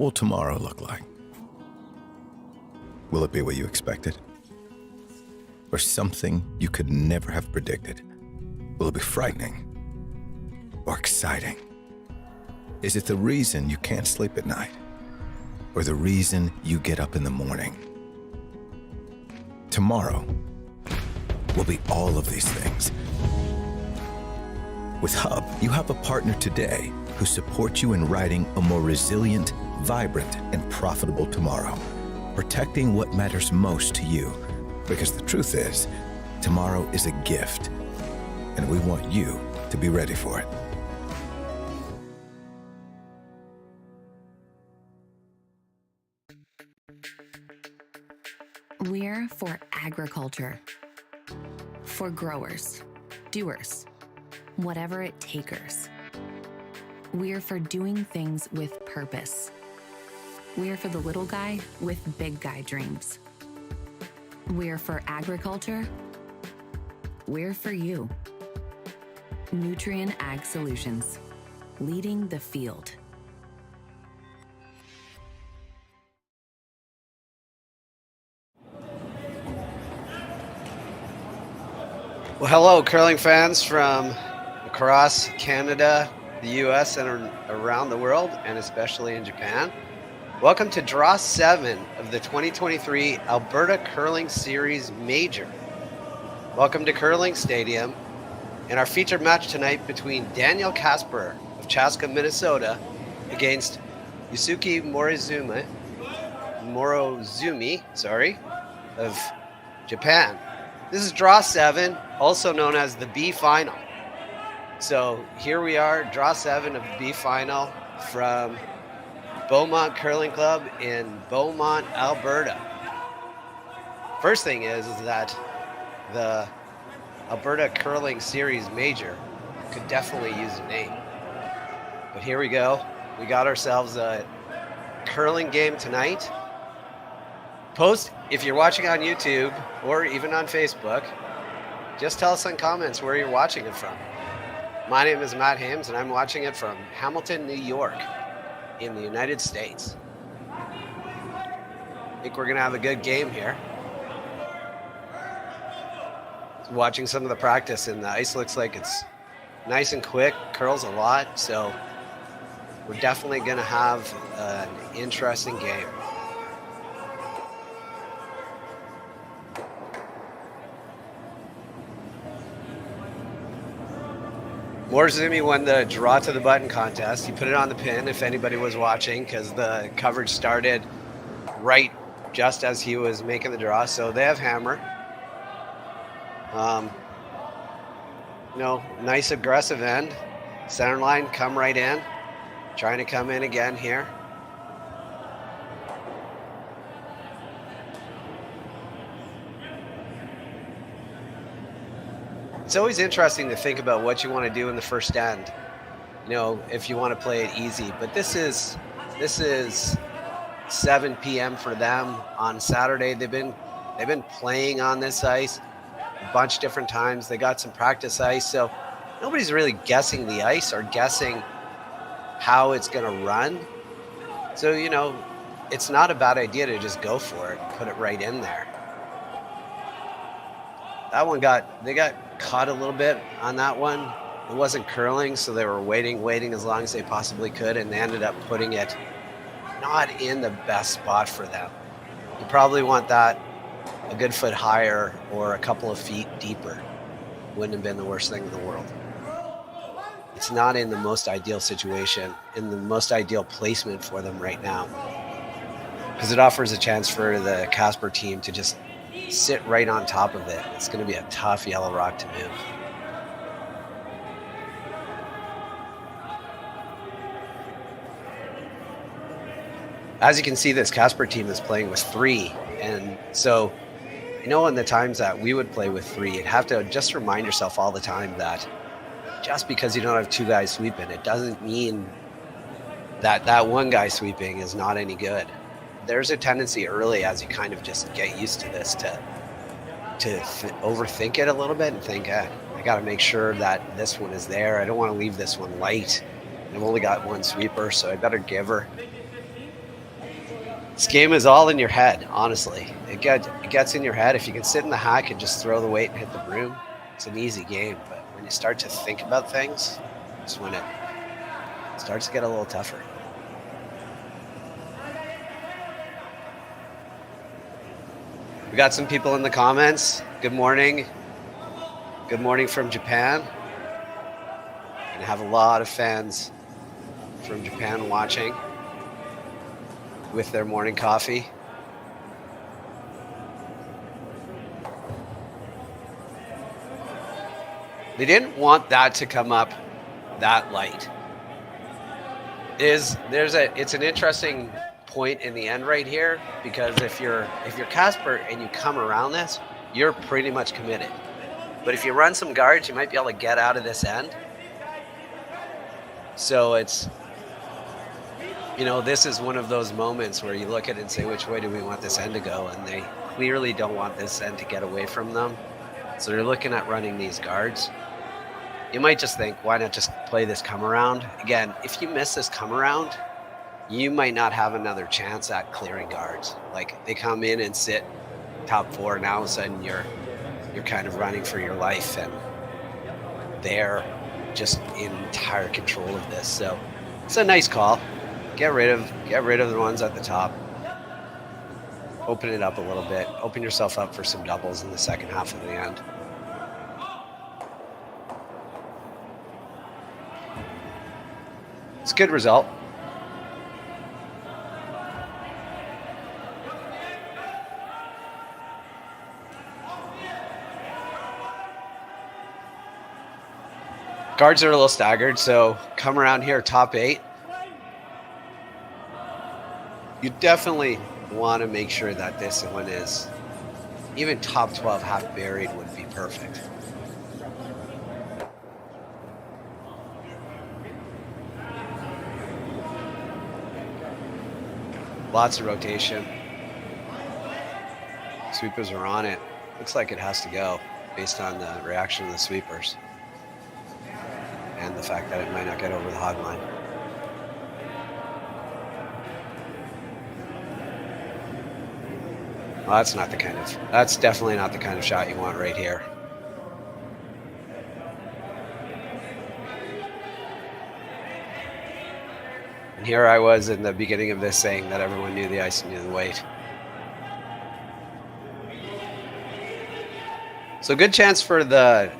will tomorrow look like? Will it be what you expected? Or something you could never have predicted? Will it be frightening or exciting? Is it the reason you can't sleep at night? Or the reason you get up in the morning? Tomorrow will be all of these things. With Hub, you have a partner today who supports you in writing a more resilient, vibrant, and profitable tomorrow, protecting what matters most to you. Because the truth is, tomorrow is a gift, and we want you to be ready for it. We're for agriculture, for growers, doers, whatever it takers. We're for doing things with purpose. We're for the little guy with big guy dreams. We're for agriculture. We're for you. Nutrien Ag Solutions, leading the field. Well, hello, curling fans from across Canada, the U.S., and around the world, and especially in Japan. Welcome to Draw 7 of the 2023 Alberta Curling Series Major. Welcome to Curling Stadium, and our featured match tonight between Daniel Casper of Chaska, Minnesota, against Yusuke Morozumi, of Japan. This is Draw 7, also known as the B Final. So here we are, Draw 7 of the B Final from Beaumont Curling Club in Beaumont, Alberta. First thing is that the Alberta Curling Series Major could definitely use a name. But here we go. We got ourselves a curling game tonight. If you're watching on YouTube or even on Facebook, just tell us in comments where you're watching it from. My name is Matt Hames, and I'm watching it from Hamilton, New York, in the United States. I think we're going to have a good game here. Watching some of the practice, and the ice looks like it's nice and quick, curls a lot, so we're definitely going to have an interesting game. Morozumi won the draw to the button contest. He put it on the pin if anybody was watching, because the coverage started right just as he was making the draw. So they have hammer. Nice aggressive end. Center line, come right in. Trying to come in again here. It's always interesting to think about what you want to do in the first end, if you want to play it easy. But this is 7 p.m. for them on Saturday. They've been playing on this ice a bunch of different times. They got some practice ice, so nobody's really guessing the ice or guessing how it's going to run. So, it's not a bad idea to just go for it, put it right in there. That one they got caught a little bit on that one. It wasn't curling, so they were waiting as long as they possibly could, and they ended up putting it not in the best spot for them. You probably want that a good foot higher or a couple of feet deeper. Wouldn't have been the worst thing in the world. It's not in the most ideal situation, in the most ideal placement for them right now, because it offers a chance for the Casper team to just sit right on top of it. It's going to be a tough yellow rock to move. As you can see, this Casper team is playing with 3. And so, in the times that we would play with 3, you'd have to just remind yourself all the time that just because you don't have 2 guys sweeping, it doesn't mean that one guy sweeping is not any good. There's a tendency early, as you kind of just get used to this, to overthink it a little bit and think, I got to make sure that this one is there. I don't want to leave this one light. I've only got one sweeper, so I better give her. This game is all in your head, honestly. It gets in your head. If you can sit in the hack and just throw the weight and hit the broom, it's an easy game. But when you start to think about things, it's when it starts to get a little tougher. We got some people in the comments. Good morning. Good morning from Japan. Gonna have a lot of fans from Japan watching with their morning coffee. They didn't want that to come up that light. It's an interesting point in the end right here, because if you're Casper and you come around this, you're pretty much committed. But if you run some guards, you might be able to get out of this end. So it's, this is one of those moments where you look at it and say, which way do we want this end to go? And they clearly don't want this end to get away from them. So they're looking at running these guards. You might just think, why not just play this come around? Again, if you miss this come around, you might not have another chance at clearing guards. Like, they come in and sit top 4, and all of a sudden you're kind of running for your life, and they're just in entire control of this. So it's a nice call. Get rid of the ones at the top. Open it up a little bit. Open yourself up for some doubles in the second half of the end. It's a good result. Guards are a little staggered, so come around here, top 8. You definitely want to make sure that this one is, even top 12 half buried would be perfect. Lots of rotation. Sweepers are on it. Looks like it has to go based on the reaction of the sweepers and the fact that it might not get over the hog line. Well, that's definitely not the kind of shot you want right here. And here I was in the beginning of this saying that everyone knew the ice and knew the weight. So good chance for the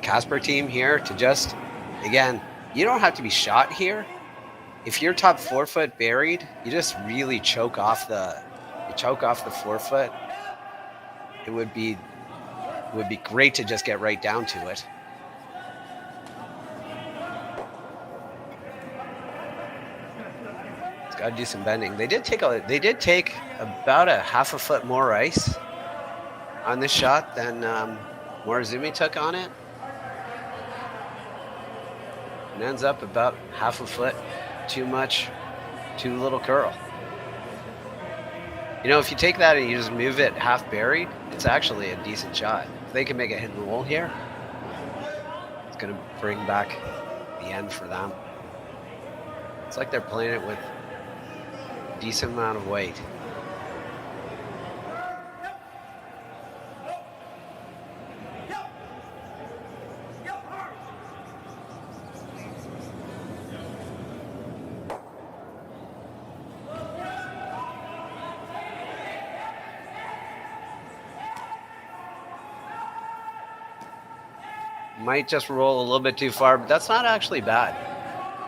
Casper team here to just, again, you don't have to be shot here. If you're top 4 foot buried, you just really choke off the 4 foot. It would be great to just get right down to it. It's got to do some bending. They did take about a half a foot more ice on this shot than Morozumi took on it. It ends up about half a foot too much, too little curl. If you take that and you just move it half buried, it's actually a decent shot. If they can make a hit and roll here, it's going to bring back the end for them. It's like they're playing it with a decent amount of weight. Might just roll a little bit too far, but that's not actually bad.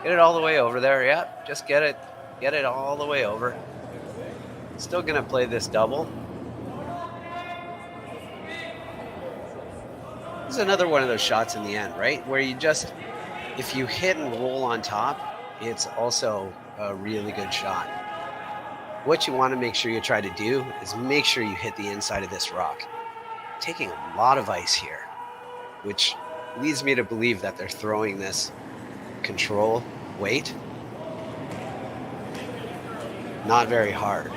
Get it all the way over there. Yeah, just get it all the way over. Still gonna play this double. This is another one of those shots in the end, right? Where you just, if you hit and roll on top, it's also a really good shot. What you want to make sure you try to do is make sure you hit the inside of this rock. Taking a lot of ice here, which leads me to believe that they're throwing this control weight not very hard.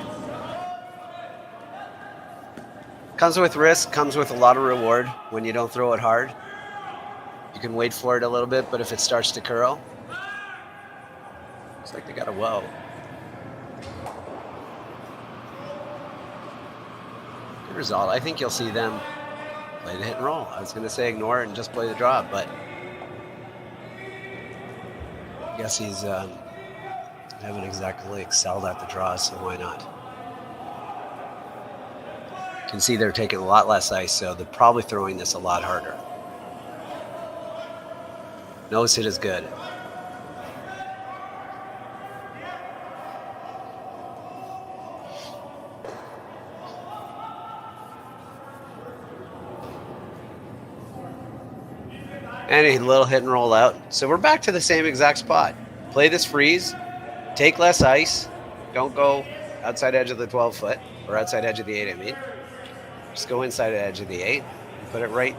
Comes with risk, comes with a lot of reward when you don't throw it hard. You can wait for it a little bit, but if it starts to curl, looks like they got a whoa. good result. I think you'll see them play the hit and roll. I was going to say ignore it and just play the draw, but I guess he's haven't exactly excelled at the draw, so why not? You can see they're taking a lot less ice, so they're probably throwing this a lot harder. Nose hit is good. And a little hit and roll out. So we're back to the same exact spot. Play this freeze, take less ice. Don't go outside edge of the 12 foot or outside edge of the 8, I mean. Just go inside the edge of the 8 and put it right.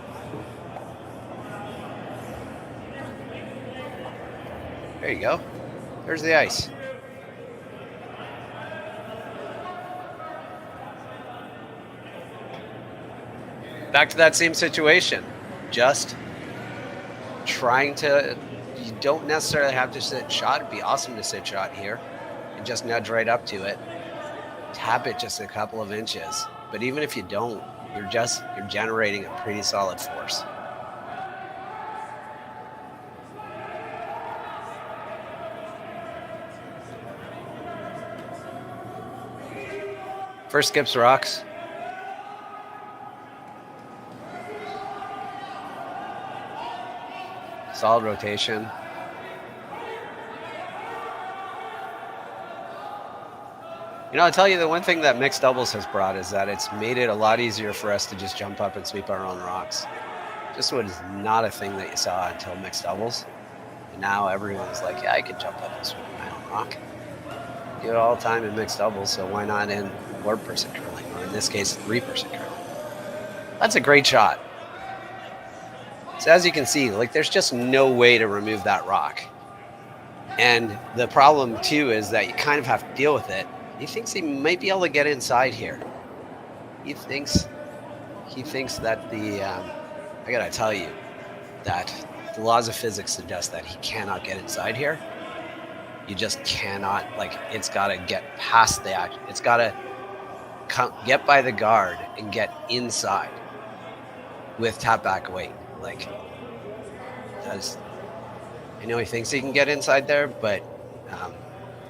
There you go. There's the ice. Back to that same situation. Just trying to, you don't necessarily have to sit shot. It'd be awesome to sit shot here and just nudge right up to it. Tap it just a couple of inches. But even if you don't, you're generating a pretty solid force. First skips rocks. Solid rotation. You know, I'll tell you, the one thing that mixed doubles has brought is that it's made it a lot easier for us to just jump up and sweep our own rocks. Just was not a thing that you saw until mixed doubles. And now everyone's like, yeah, I can jump up and sweep my own rock. Do it all the time in mixed doubles, so why not in 4-person curling, or in this case, 3-person curling? That's a great shot. So as you can see, like, there's just no way to remove that rock. And the problem too is that you kind of have to deal with it. He thinks he might be able to get inside here. He thinks that I gotta tell you that the laws of physics suggest that he cannot get inside here. You just cannot, like, it's gotta get past the action. It's gotta get by the guard and get inside with tap back weight. Like, I know he thinks he can get inside there, but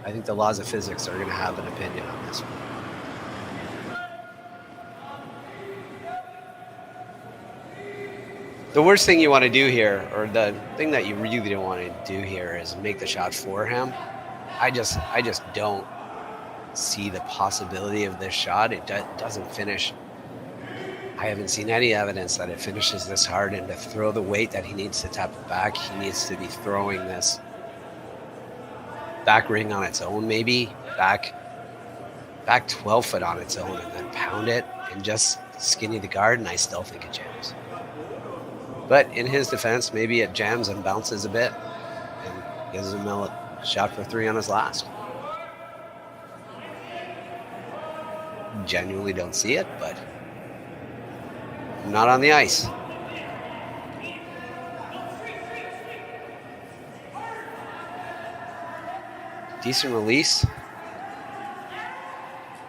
I think the laws of physics are going to have an opinion on this one. The worst thing you want to do here, or the thing that you really don't want to do here, is make the shot for him. I just don't see the possibility of this shot. It doesn't finish. I haven't seen any evidence that it finishes this hard, and to throw the weight that he needs to tap it back, he needs to be throwing this back ring on its own, maybe back 12 foot on its own, and then pound it and just skinny the guard, and I still think it jams. But in his defense, maybe it jams and bounces a bit and gives him a shot for 3 on his last. Genuinely don't see it, but not on the ice. Decent release.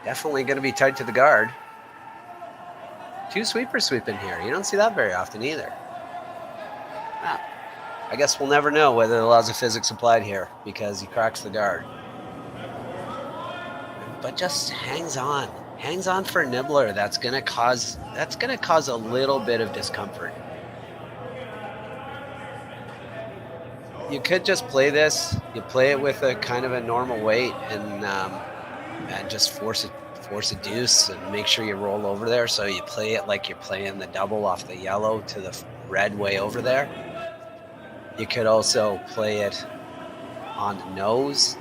Definitely going to be tight to the guard. 2 sweepers sweeping here. You don't see that very often either. I guess we'll never know whether the laws of physics applied here because he cracks the guard. But just hangs on for a nibbler. That's gonna cause a little bit of discomfort. You could just play this. You play it with a kind of a normal weight and just force a deuce and make sure you roll over there. So you play it like you're playing the double off the yellow to the red way over there. You could also play it on the nose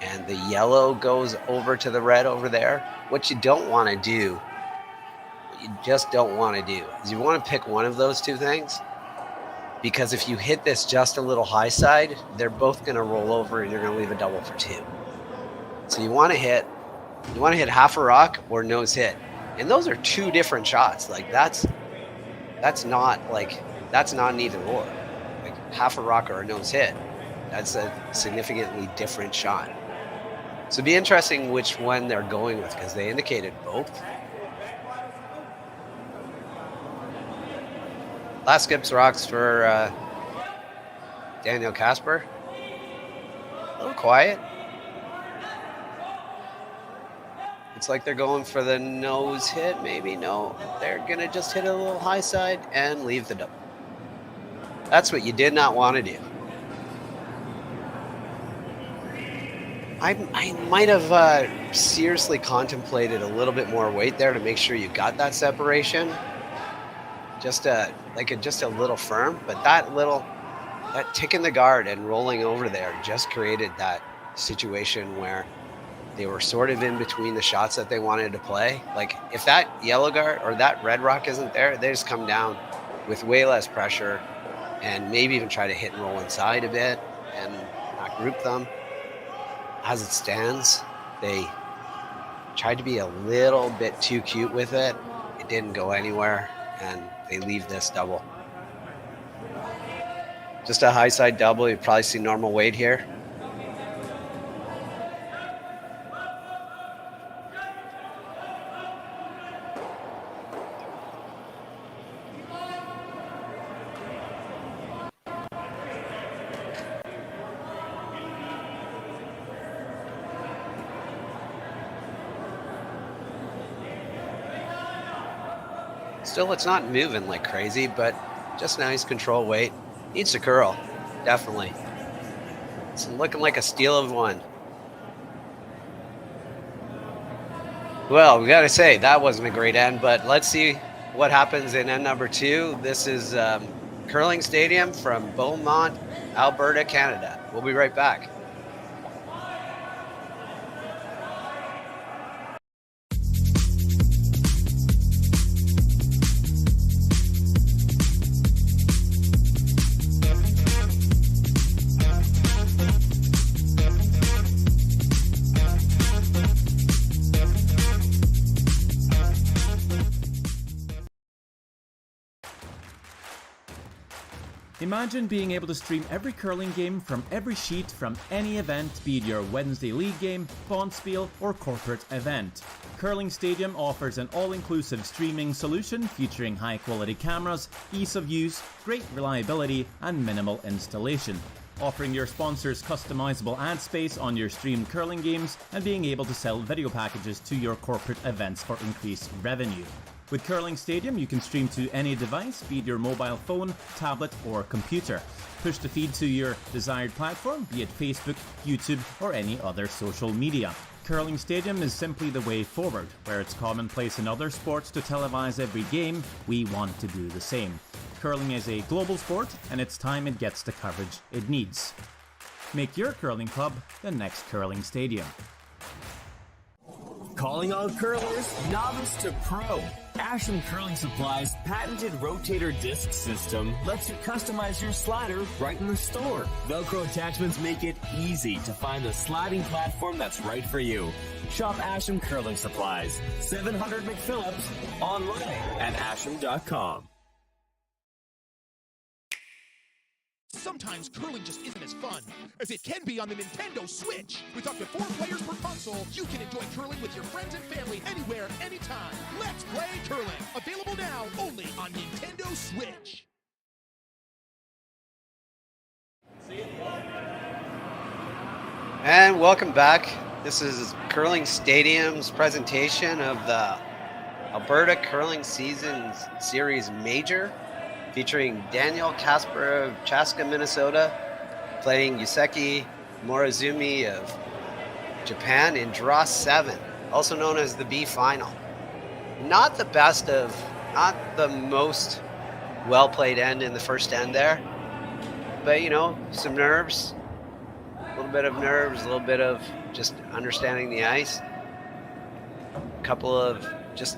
and the yellow goes over to the red over there. What you don't want to do, what you just don't want to do, is you want to pick one of those two things, because if you hit this just a little high side, they're both going to roll over and you're going to leave a double for 2. So you want to hit half a rock or nose hit, and those are 2 different shots. Like that's not an either or. Like half a rock or a nose hit, that's a significantly different shot. So it'd be interesting which one they're going with, because they indicated both. Last skips rocks for Daniel Casper. A little quiet. It's like they're going for the nose hit. Maybe no. They're going to just hit a little high side and leave the double. That's what you did not want to do. I might have seriously contemplated a little bit more weight there to make sure you got that separation. Just a little firm, but that tick in the guard and rolling over there just created that situation where they were sort of in between the shots that they wanted to play. Like if that yellow guard or that red rock isn't there, they just come down with way less pressure and maybe even try to hit and roll inside a bit and not group them. As it stands, they tried to be a little bit too cute with it. It didn't go anywhere, and they leave this double. Just a high side double. You probably see normal weight here. Still, it's not moving like crazy, but just nice control weight. Needs to curl, definitely. It's looking like a steal of one. Well, we got to say, that wasn't a great end, but let's see what happens in end number 2. This is Curling Stadium from Beaumont, Alberta, Canada. We'll be right back. Imagine being able to stream every curling game from every sheet from any event, be it your Wednesday league game, bonspiel, or corporate event. Curling Stadium offers an all-inclusive streaming solution featuring high-quality cameras, ease of use, great reliability, and minimal installation. Offering your sponsors customizable ad space on your streamed curling games and being able to sell video packages to your corporate events for increased revenue. With Curling Stadium, you can stream to any device, be it your mobile phone, tablet, or computer. Push the feed to your desired platform, be it Facebook, YouTube, or any other social media. Curling Stadium is simply the way forward. Where it's commonplace in other sports to televise every game, we want to do the same. Curling is a global sport, and it's time it gets the coverage it needs. Make your curling club the next Curling Stadium. Calling all curlers, novice to pro. Asham Curling Supply's patented rotator disc system lets you customize your slider right in the store. Velcro attachments make it easy to find the sliding platform that's right for you. Shop Asham Curling Supplies, 700 McPhillips, online at asham.com. Sometimes curling just isn't as fun as it can be on the Nintendo Switch. With up to 4 players per console, you can enjoy curling with your friends and family anywhere, anytime. Let's play curling. Available now only on Nintendo Switch. And welcome back. This is Curling Stadium's presentation of the Alberta Curling Season Series Major, featuring Daniel Casper of Chaska, Minnesota, playing Yusuke Morozumi of Japan in Draw 7, also known as the B Final. Not the most well-played end in the first end there, but, you know, some nerves, a little bit of nerves, a little bit of just understanding the ice, a couple of just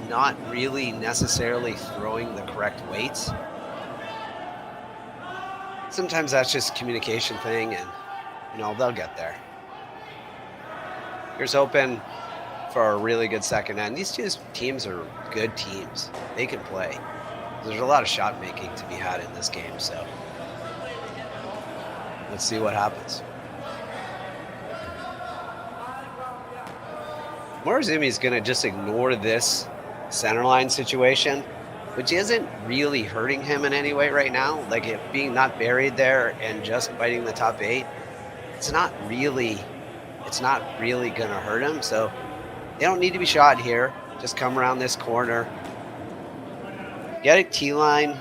not really necessarily throwing the correct weights. Sometimes that's just a communication thing, and, you know, they'll get there. Here's hoping for a really good second end. These two teams are good teams. They can play. There's a lot of shot making to be had in this game, so let's see what happens. Morozumi is going to just ignore this centerline situation which isn't really hurting him in any way right now. Like it being not buried there and just biting the top 8, it's not really gonna hurt him. So they don't need to be shot here. Just come around this corner, get it T-line,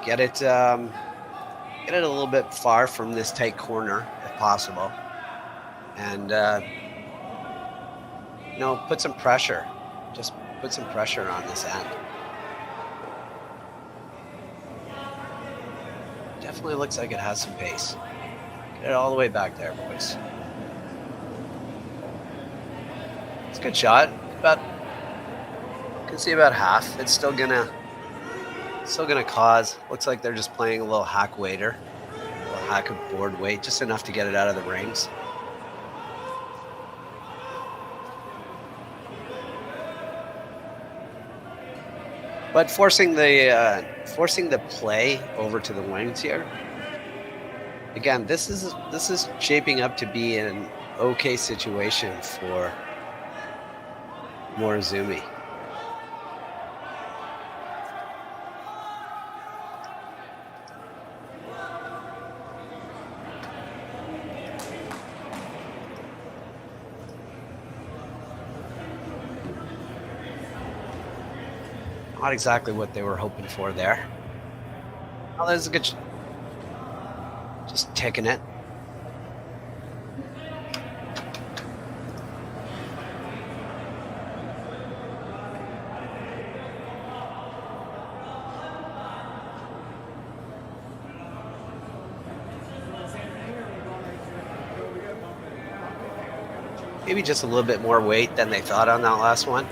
get it a little bit far from this tight corner if possible, and put some pressure. Just put some pressure on this end. Definitely looks like it has some pace. Get it all the way back there, boys. It's a good shot. You can see about half. It's still gonna cause. Looks like they're just playing a little hack waiter, a little hack of board weight, just enough to get it out of the rings. But forcing the play over to the wings here. Again, this is shaping up to be an okay situation for Morozumi. Not exactly what they were hoping for there. Oh, there's a good. Just taking it. Maybe just a little bit more weight than they thought on that last one.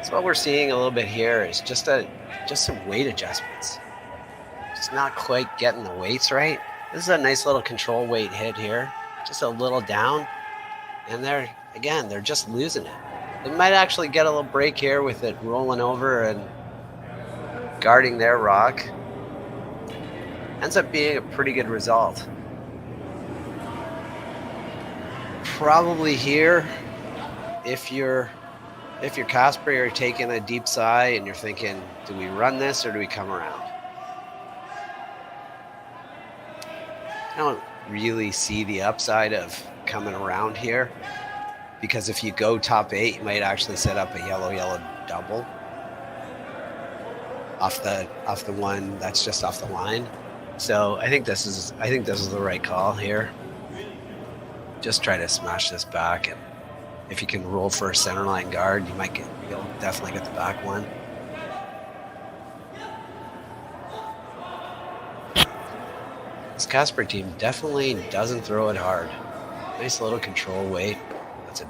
So what we're seeing a little bit here is just some weight adjustments. Just not quite getting the weights right. This is a nice little control weight hit here. Just a little down. And they're just losing it. They might actually get a little break here with it rolling over and guarding their rock. Ends up being a pretty good result. Probably here, if you're Casper, you're taking a deep sigh and you're thinking, do we run this or do we come around? I don't really see the upside of coming around here, because if you go top 8, you might actually set up a yellow double off the one that's just off the line. So I think this is the right call here. Just try to smash this back, and if you can roll for a center line guard, you'll definitely get the back one. This Casper team definitely doesn't throw it hard. Nice little control weight. That's a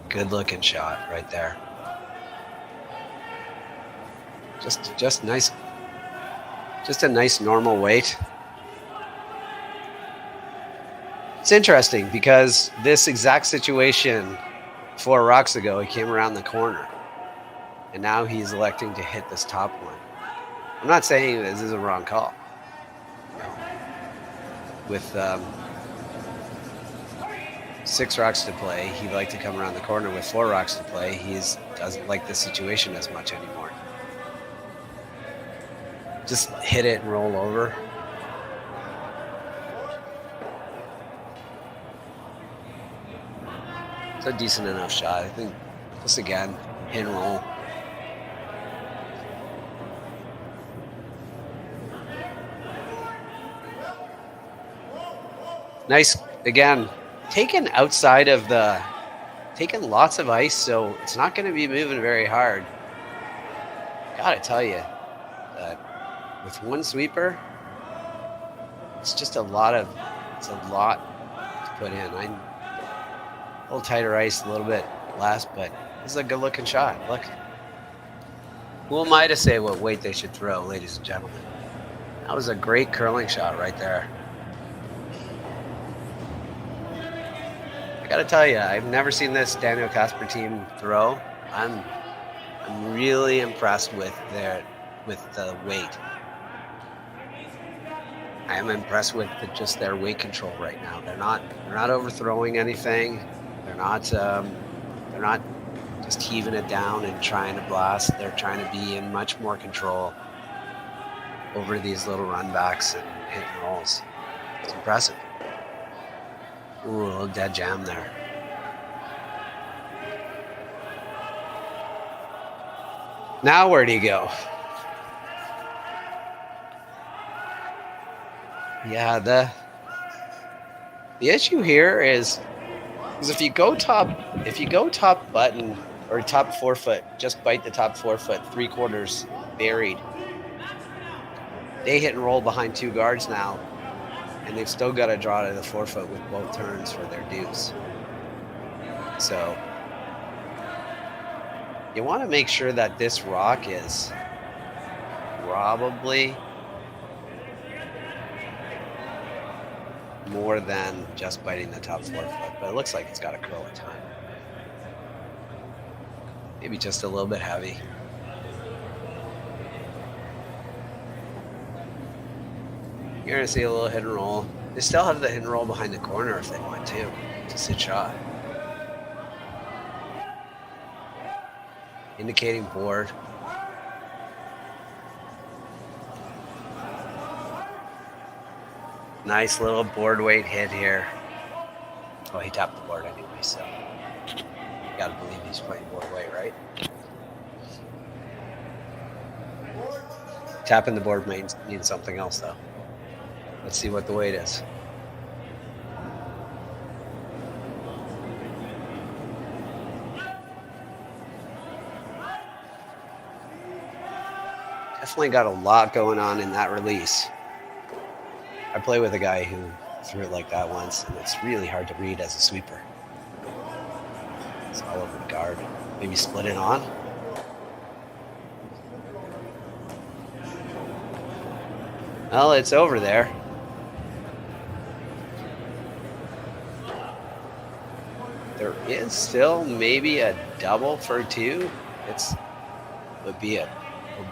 good looking shot right there. Just nice. Just a nice normal weight. It's interesting because this exact situation 4 rocks ago, he came around the corner, and now he's electing to hit this top one. I'm not saying this is a wrong call. With 6 rocks to play, he'd like to come around the corner. With 4 rocks to play, he doesn't like this situation as much anymore. Just hit it and roll over. It's a decent enough shot. I think just again, hit and roll. Nice, again, taken lots of ice, so it's not going to be moving very hard. Gotta tell you, with one sweeper, it's just a lot to put in. A little tighter ice, a little bit less, but this is a good looking shot. Look, who am I to say what weight they should throw, ladies and gentlemen? That was a great curling shot right there. I gotta tell you, I've never seen this Daniel Casper team throw. I'm really impressed with the weight. I am impressed with just their weight control right now. They're not overthrowing anything. They're not just heaving it down and trying to blast. They're trying to be in much more control over these little runbacks and hit and rolls. It's impressive. Ooh, a little dead jam there. Now where do you go? Yeah, the issue here is if you go top button or top forefoot, just bite the top forefoot, 3/4 buried. They hit and roll behind 2 guards now, and they've still got to draw to the forefoot with both turns for their deuce. So you want to make sure that this rock is probably more than just biting the top forefoot, but it looks like it's got a curl a ton. Maybe just a little bit heavy. You're gonna see a little hit and roll. They still have the hit and roll behind the corner if they want to. Just a shot. Indicating board. Nice little board weight hit here. Oh, he tapped the board anyway, so you gotta believe he's playing board weight, right? Tapping the board means something else, though. Let's see what the weight is. Definitely got a lot going on in that release. I play with a guy who threw it like that once, and it's really hard to read as a sweeper. It's all over the guard. Maybe split it on. Well, it's over there. There is still maybe a double for 2. It would be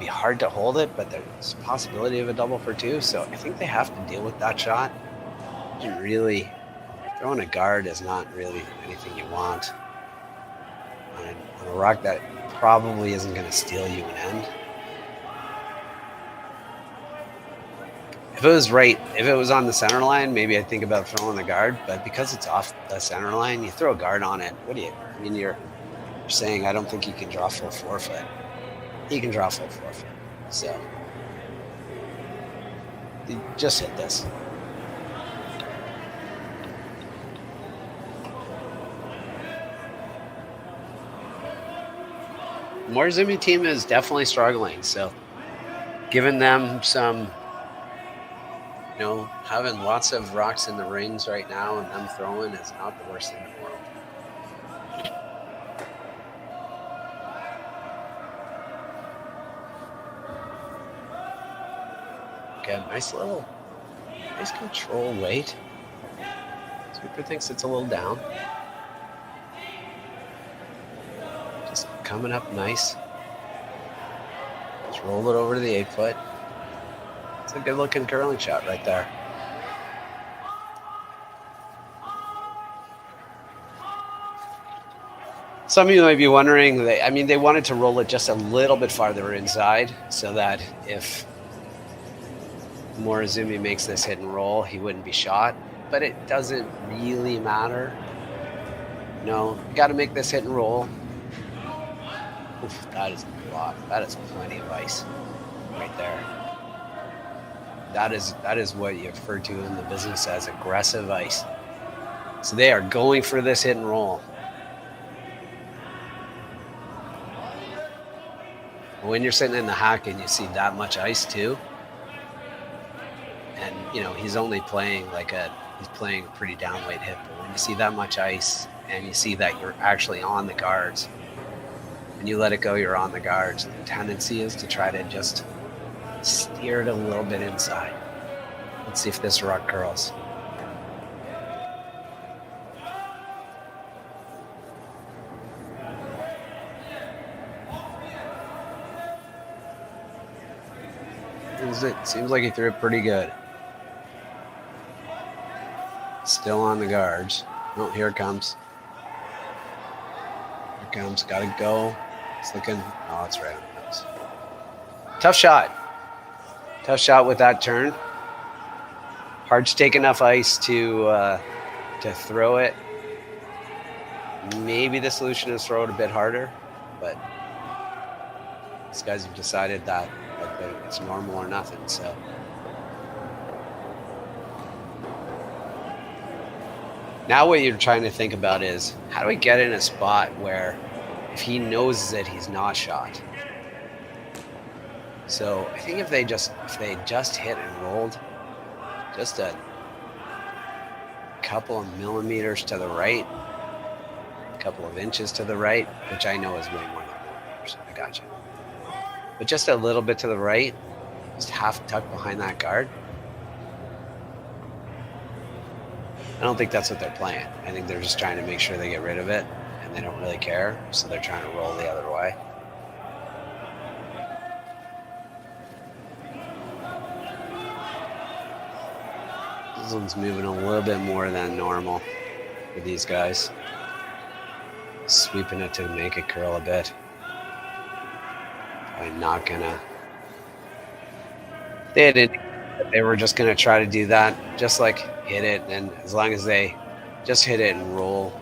hard to hold it, but there's a possibility of a double for 2. So I think they have to deal with that shot. And really, throwing a guard is not really anything you want on a rock that probably isn't going to steal you an end. If it was on the center line, maybe I'd think about throwing the guard, but because it's off the center line, you throw a guard on it. You're saying, I don't think you can draw full forefoot. You can draw full forefoot. So you just hit this. Morozumi team is definitely struggling, so giving them some, having lots of rocks in the rings right now and them throwing is not the worst thing in the world. Again, nice control weight. Sweeper thinks it's a little down. Just coming up nice. Just roll it over to the 8-foot. It's a good looking curling shot right there. Some of you might be wondering, they wanted to roll it just a little bit farther inside so that if Morozumi makes this hit and roll, he wouldn't be shot, but it doesn't really matter. No, you got to make this hit and roll. Oof, that is a lot. That is plenty of ice right there. That is what you refer to in the business as aggressive ice. So they are going for this hit and roll. When you're sitting in the hack and you see that much ice too, and he's only playing he's playing a pretty downweight hit, but when you see that much ice and you see that you're actually on the guards and you let it go, you're on the guards, the tendency is to try to just steer it a little bit inside. Let's see if this rock curls. It seems like he threw it pretty good. Still on the guards. Oh, here it comes. Here comes. Got to go. It's looking. Oh, it's right on the nose. Tough shot. Tough shot with that turn. Hard to take enough ice to throw it. Maybe the solution is throw it a bit harder, but these guys have decided that it's normal or nothing. So now what you're trying to think about is, how do we get in a spot where if he knows that he's not shot? So I think if they just hit and rolled just a couple of millimeters to the right, a couple of inches to the right, which I know is way more than millimeters. I got you. But just a little bit to the right, just half tucked behind that guard. I don't think that's what they're playing. I think they're just trying to make sure they get rid of it, and they don't really care, so they're trying to roll the other way. This one's moving a little bit more than normal for these guys. Sweeping it to make it curl a bit. Probably not gonna. They were just gonna try to do that, just like hit it, and as long as they just hit it and roll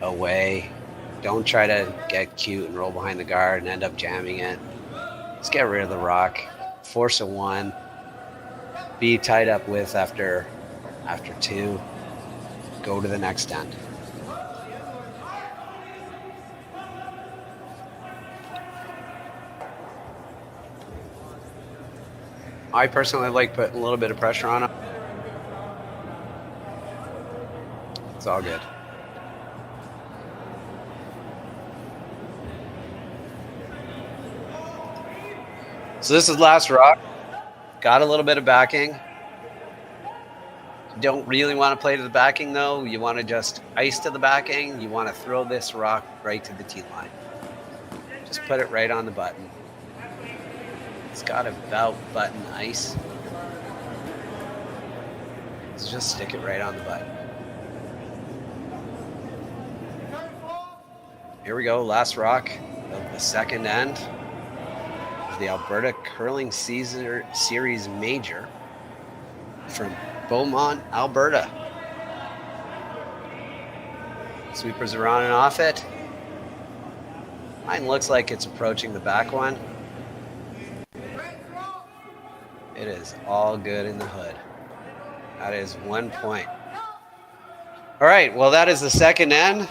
away, don't try to get cute and roll behind the guard and end up jamming it. Just get rid of the rock, force a one, be tied up with after two, go to the next end. I personally like putting a little bit of pressure on it. It's all good. So this is last rock. Got a little bit of backing. Don't really want to play to the backing though. You want to just ice to the backing. You want to throw this rock right to the tee line. Just put it right on the button. It's got about button ice. So just stick it right on the button. Here we go, last rock of the second end of the Alberta Curling Series Major from Beaumont, Alberta. Sweepers are on and off it. Mine looks like it's approaching the back one. It is all good in the hood. That is 1 point. All right, well, that is the second end.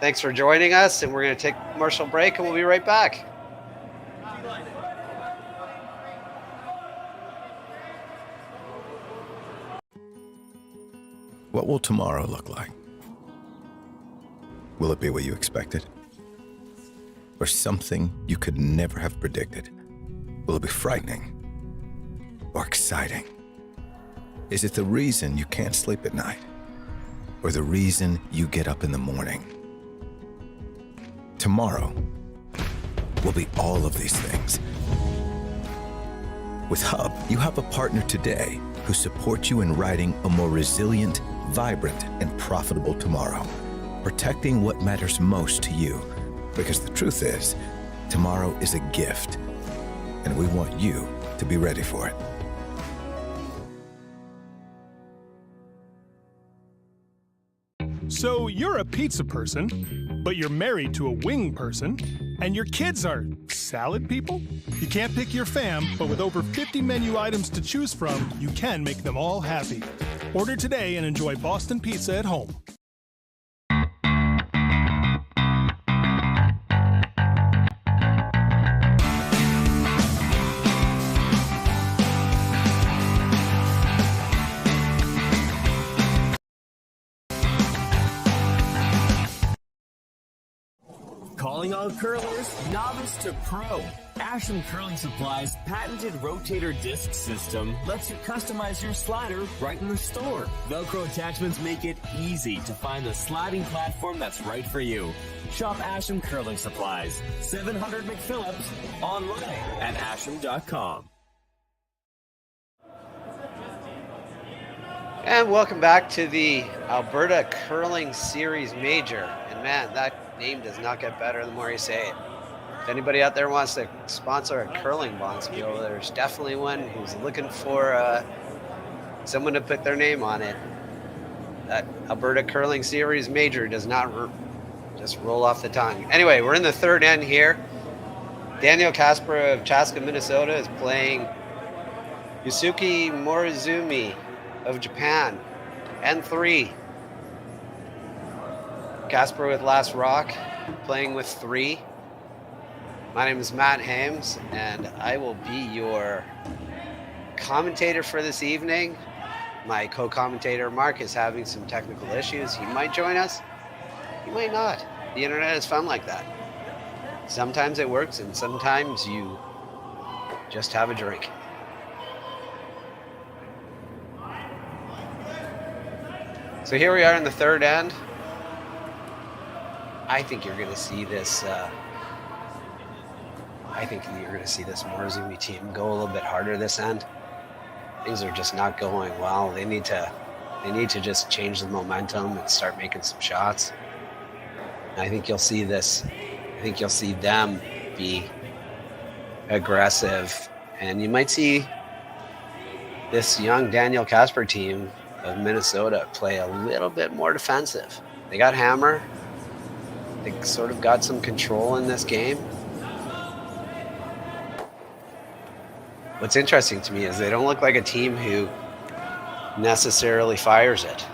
Thanks for joining us, and we're going to take a commercial break, and we'll be right back. What will tomorrow look like? Will it be what you expected? Or something you could never have predicted? Will it be frightening? Or exciting? Is it the reason you can't sleep at night? Or the reason you get up in the morning? Tomorrow will be all of these things. With Hub, you have a partner today who supports you in writing a more resilient, vibrant, and profitable tomorrow, protecting what matters most to you. Because the truth is, tomorrow is a gift, and we want you to be ready for it. So you're a pizza person, but you're married to a wing person, and your kids are salad people? You can't pick your fam, but with over 50 menu items to choose from, you can make them all happy. Order today and enjoy Boston Pizza at home. Calling all curlers, novice to pro. Asham Curling Supply's patented rotator disc system lets you customize your slider right in the store. Velcro attachments make it easy to find the sliding platform that's right for you. Shop Asham Curling Supplies, 700 McPhillips, online at asham.com. And welcome back to the Alberta Curling Series Major. And man, that name does not get better the more you say it. If anybody out there wants to sponsor a curling bonspiel, there's definitely one who's looking for someone to put their name on it. That Alberta Curling Series Major does not just roll off the tongue. Anyway, we're in the third end here. Daniel Casper of Chaska, Minnesota is playing Yusuke Morozumi of Japan. N3. Casper with Last Rock, playing with 3. My name is Matt Hames, and I will be your commentator for this evening. My co-commentator, Mark, is having some technical issues. He might join us. He might not. The internet is fun like that. Sometimes it works, and sometimes you just have a drink. So here we are in the third end. I think you're going to see this. I think you're going to see this Morozumi team go a little bit harder this end. Things are just not going well. They need to just change the momentum and start making some shots. And I think you'll see this. I think you'll see them be aggressive, and you might see this young Daniel Casper team of Minnesota play a little bit more defensive. They got hammer. They sort of got some control in this game. What's interesting to me is they don't look like a team who necessarily fires it.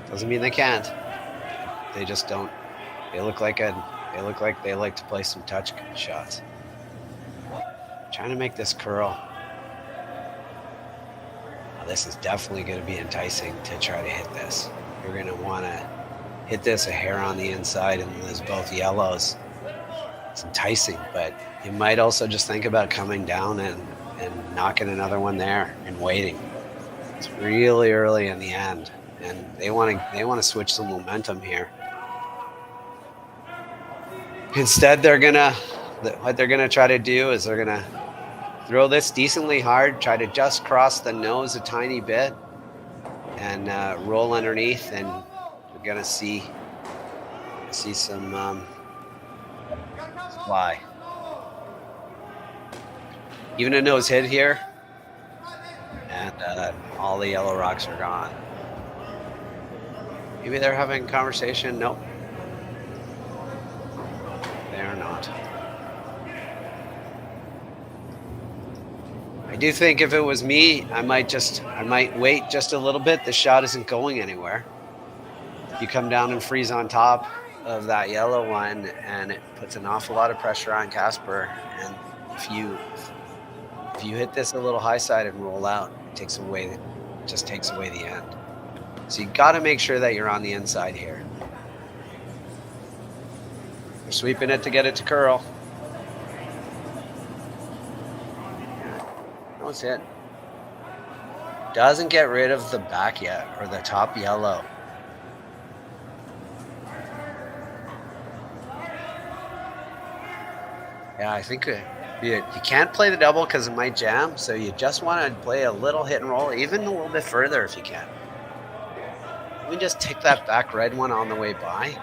Doesn't mean they can't. They just don't. They look like they like to play some touch shots. Trying to make this curl. This is definitely going to be enticing to try to hit this. You're going to want to hit this a hair on the inside and lose both yellows. It's enticing, but you might also just think about coming down and knocking another one there and waiting. It's really early in the end, and they want to switch some momentum here. Instead, what they're gonna try to do is they're gonna throw this decently hard, try to just cross the nose a tiny bit, and roll underneath, and we're gonna see some fly. Even a nose hit here, and all the yellow rocks are gone. Maybe they're having a conversation. Nope, they are not. I do think if it was me, I might wait just a little bit. The shot isn't going anywhere. You come down and freeze on top of that yellow one, and it puts an awful lot of pressure on Casper. And if you hit this a little high side and roll out, it takes away the end. So you got to make sure that you're on the inside here. They're sweeping it to get it to curl. Nose hit. Doesn't get rid of the back yet, or the top yellow. Yeah, I think you can't play the double because it might jam, so you just want to play a little hit and roll, even a little bit further if you can. Let me just take that back red one on the way by.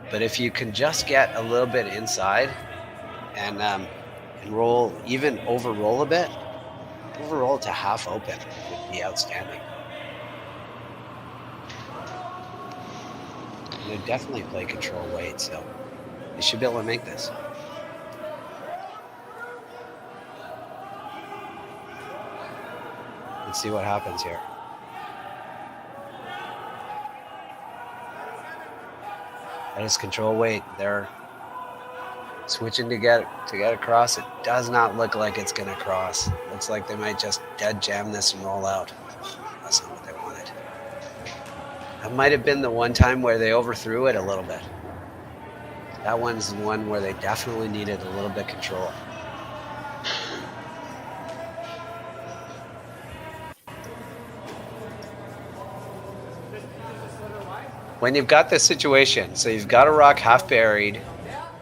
But if you can just get a little bit inside and roll, even over-roll a bit, over-roll to half open would be outstanding. You definitely play control weight, so you should be able to make this. Let's see what happens here. That is control weight. They're switching to get across. It does not look like it's going to cross. Looks like they might just dead jam this and roll out. That's not what they wanted. That might have been the one time where they overthrew it a little bit. That one's the one where they definitely needed a little bit control. When you've got this situation, so you've got a rock half buried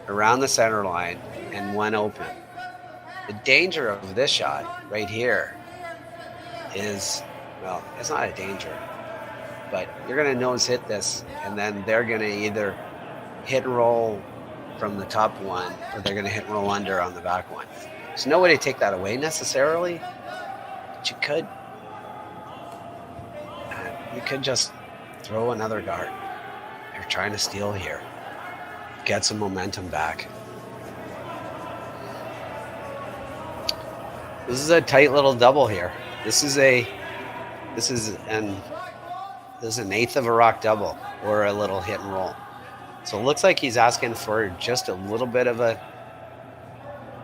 around the center line and one open. The danger of this shot right here is, well, it's not a danger. but you're going to nose hit this, and then they're going to either hit and roll from the top one, or they're going to hit and roll under on the back one. There's no way to take that away necessarily, but you could just throw another guard. You're trying to steal here, get some momentum back. This is a tight little double here. This is an eighth of a rock double or a little hit and roll. So it looks like he's asking for just a little bit of a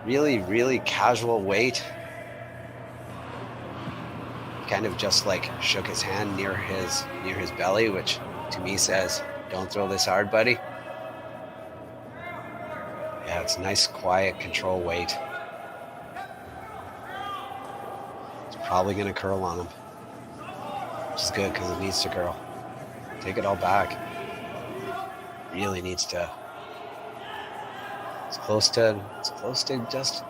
really, really casual weight. Kind of just like shook his hand near his belly, which to me says, don't throw this hard, buddy. Yeah, it's nice, quiet, control weight. It's probably going to curl on him, which is good because it needs to curl. Take it all back. Really needs to. It's close to just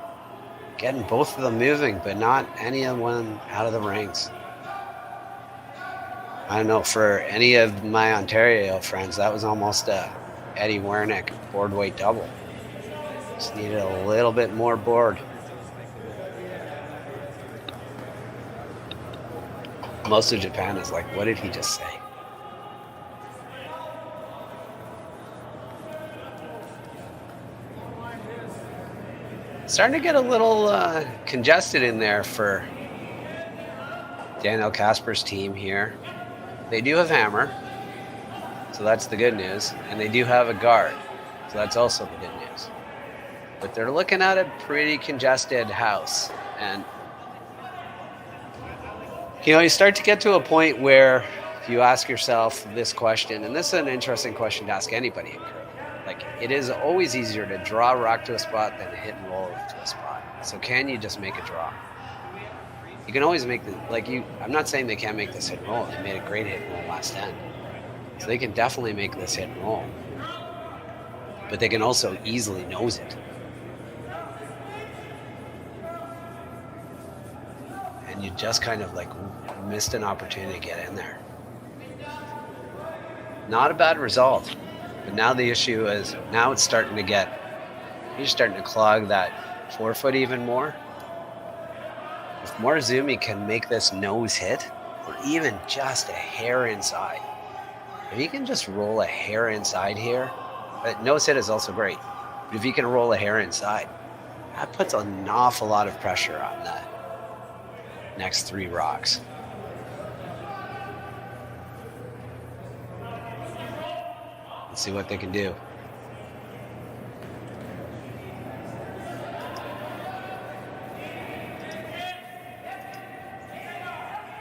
getting both of them moving, but not any of one out of the rings. I don't know, for any of my Ontario friends, that was almost a Eddie Wernick board weight double. Just needed a little bit more board. Most of Japan is like, what did he just say? Starting to get a little congested in there for Daniel Casper's team here. They do have hammer, so that's the good news. And they do have a guard, so that's also the good news. But they're looking at a pretty congested house. And, you start to get to a point where you ask yourself this question, and this is an interesting question to ask anybody in curling. Like, it is always easier to draw a rock to a spot than to hit and roll to a spot. So can you just make a draw? You can always make I'm not saying they can't make this hit and roll. They made a great hit and roll last end. So they can definitely make this hit and roll. But they can also easily nose it. And you just kind of missed an opportunity to get in there. Not a bad result. But now the issue is, now it's starting to you're starting to clog that forefoot even more. If Morozumi can make this nose hit, or even just a hair inside, if he can just roll a hair inside here, nose hit is also great, but if he can roll a hair inside, that puts an awful lot of pressure on the next three rocks. Let's see what they can do.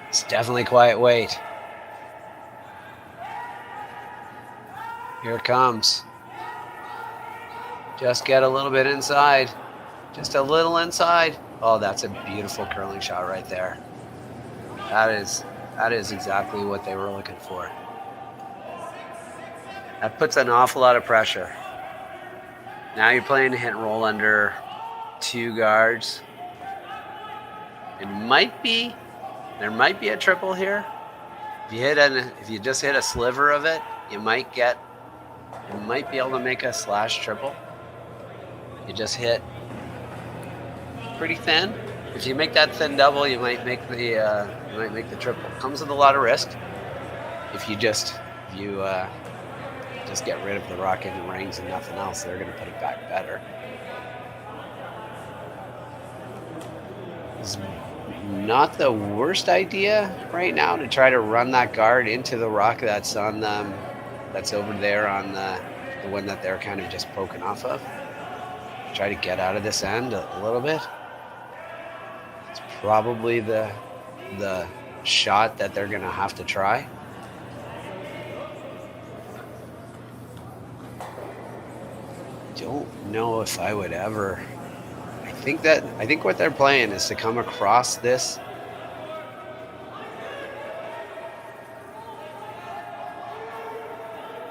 It's definitely quiet weight. Here it comes. Just get a little bit inside. Just a little inside. Oh, that's a beautiful curling shot right there. That is exactly what they were looking for. That puts an awful lot of pressure. Now you're playing a hit and roll under two guards. There might be a triple here. If you just hit a sliver of it, you might be able to make a slash triple. You just hit pretty thin. If you make that thin double, you might make the triple. Comes with a lot of risk. If you just get rid of the rock in the rings and nothing else, they're going to put it back better. It's not the worst idea right now to try to run that guard into the rock that's on that's over there on the one that they're kind of just poking off of. Try to get out of this end a little bit. It's probably the shot that they're going to have to try. Don't know if I would ever. I think what they're playing is to come across this.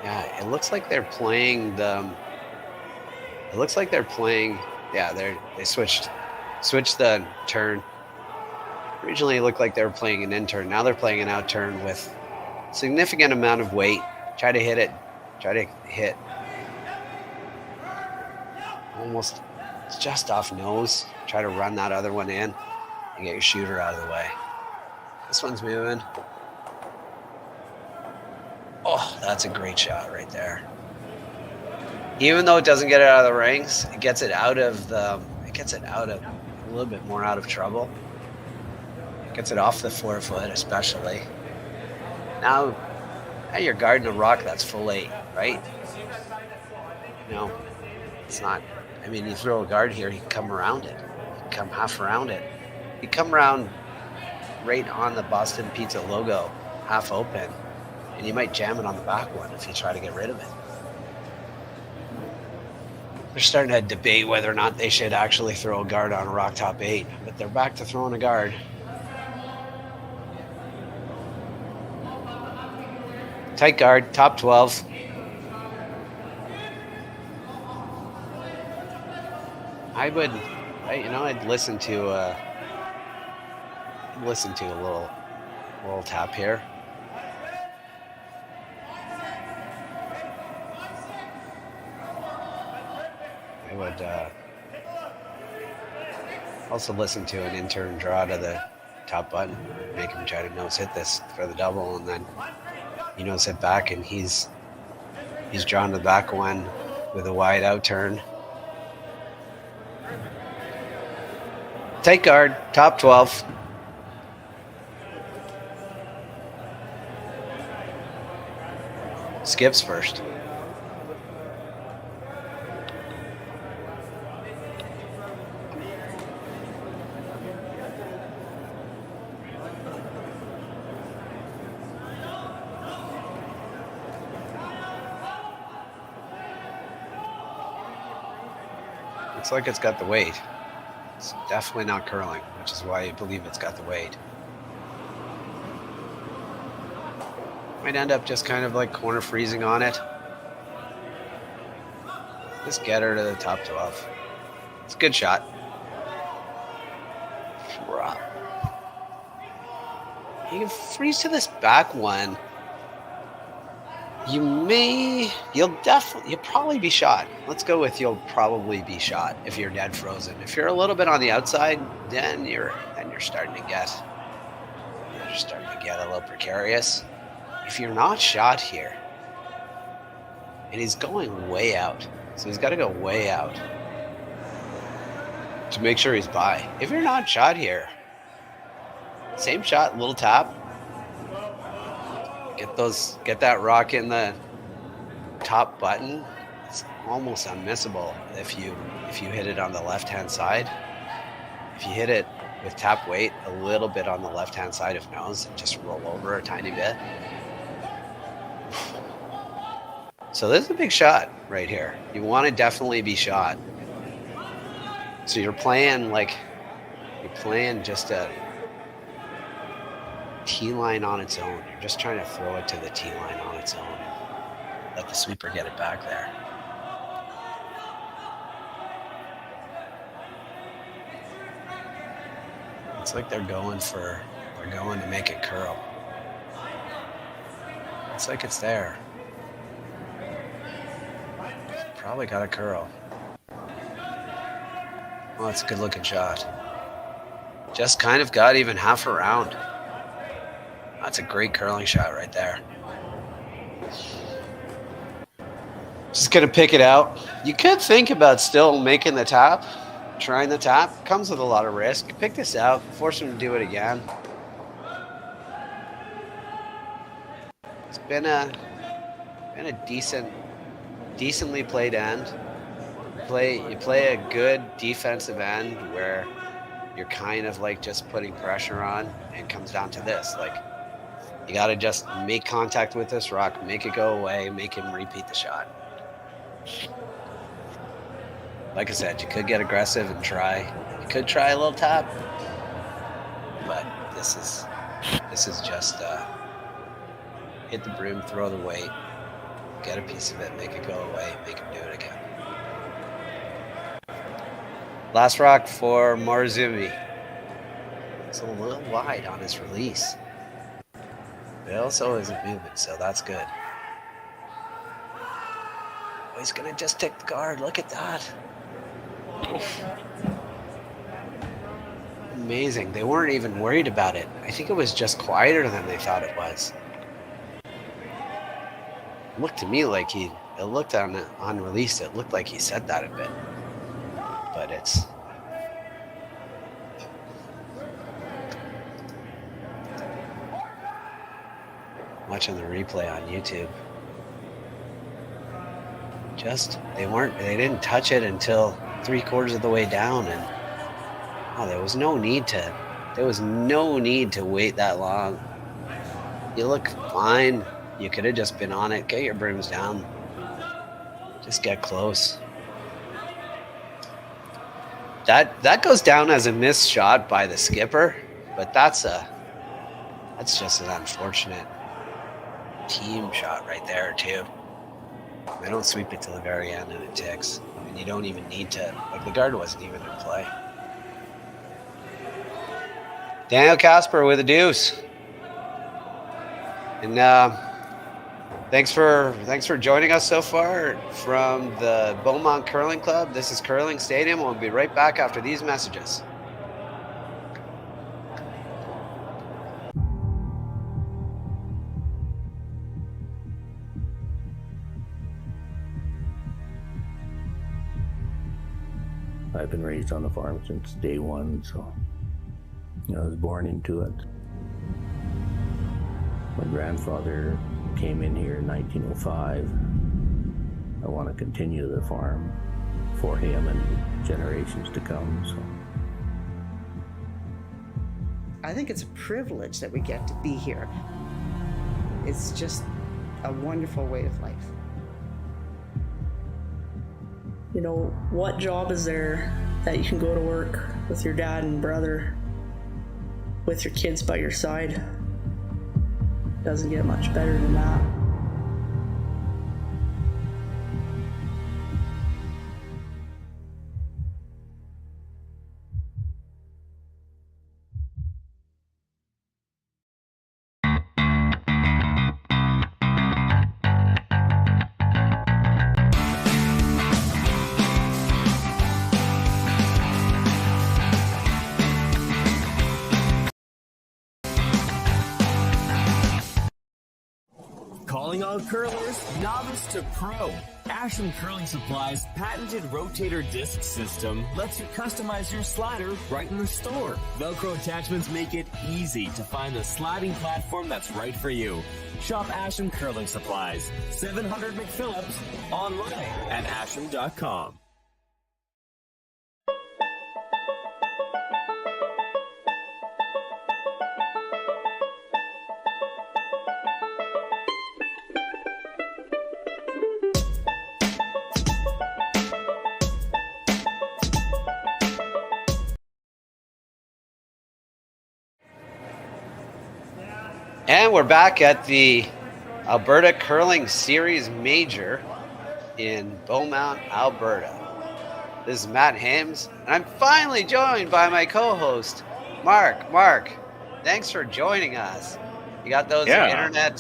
Yeah, it looks like they're playing the. It looks like they're playing. Yeah, they switched the turn. Originally, it looked like they were playing an in turn. Now they're playing an out turn with significant amount of weight. Try to hit it. Try to hit almost just off nose. Try to run that other one in and get your shooter out of the way. This one's moving. Oh, that's a great shot right there. Even though it doesn't get it out of the rings, it gets it out of a little bit more out of trouble. Gets it off the 4 foot, especially. Now you're guarding a rock that's full 8, right? No, it's not. I mean, you throw a guard here, you can come around it. You can come half around it. You come around right on the Boston Pizza logo, half open, and you might jam it on the back one if you try to get rid of it. They're starting to debate whether or not they should actually throw a guard on a rock top 8, but they're back to throwing a guard. Tight guard, top 12. I'd listen to a little tap here. I would also listen to an intern draw to the top button, make him try to nose hit this for the double, and then he nose hit back, and he's drawn to the back one with a wide out turn. Tight guard, top 12. Skips first. Looks like it's got the weight. It's definitely not curling, which is why you believe it's got the weight. Might end up just kind of like corner freezing on it. Just get her to the top 12. It's a good shot. You can freeze to this back one. You'll probably be shot. Let's go with you'll probably be shot if you're dead frozen. If you're a little bit on the outside, then you're starting to get a little precarious. If you're not shot here, and he's going way out, so he's got to go way out to make sure he's by. If you're not shot here, same shot, little tap. Get that rock in the top button. It's almost unmissable if you hit it on the left-hand side. If you hit it with tap weight a little bit on the left-hand side of nose, just roll over a tiny bit. So this is a big shot right here. You want to definitely be shot. So you're playing just a T-line on its own. You're just trying to throw it to the T-line on its own. Let the sweeper get it back there. It's like they're going to make it curl. It's like it's there. It's probably got a curl. Well, it's a good looking shot. Just kind of got even half around. That's a great curling shot right there. Just gonna pick it out. You could think about still making the tap, trying the tap. Comes with a lot of risk. Pick this out, force him to do it again. It's been a decently played end. You play a good defensive end where you're kind of like just putting pressure on, and it comes down to this. Like, you got to just make contact with this rock, make it go away, make him repeat the shot. Like I said, you could get aggressive and try. You could try a little tap, but this is just hit the broom, throw the weight, get a piece of it, make it go away, make him do it again. Last rock for Morozumi. It's a little wide on his release. It also isn't moving, so that's good. Oh, he's going to just take the guard. Look at that. Amazing. They weren't even worried about it. I think it was just quieter than they thought it was. It looked to me like it looked on release, it looked like he said that a bit. But it's... watching the replay on YouTube. They didn't touch it until 3/4 of the way down, and there was no need to wait that long. You look fine. You could have just been on it. Get your brims down. Just get close. That goes down as a missed shot by the skipper, but that's just an unfortunate team shot right there too. They don't sweep it till the very end and it ticks, and you don't even need to. Like, the guard wasn't even in play. Daniel Casper with a deuce, and thanks for joining us so far from the Beaumont Curling Club. This is Curling Stadium. We'll be right back after these messages. I've been raised on the farm since day one, so I was born into it. My grandfather came in here in 1905. I want to continue the farm for him and generations to come. So I think it's a privilege that we get to be here. It's just a wonderful way of life. What job is there that you can go to work with your dad and brother, with your kids by your side? Doesn't get much better than that. Calling all curlers, novice to pro. Ashland Curling Supply's patented rotator disc system lets you customize your slider right in the store. Velcro attachments make it easy to find the sliding platform that's right for you. Shop Ashland Curling Supplies, 700 McPhillips, online at ashland.com. And we're back at the Alberta Curling Series Major in Beaumont, Alberta. This is Matt Hames, and I'm finally joined by my co-host, Mark. Mark, thanks for joining us. You got those internet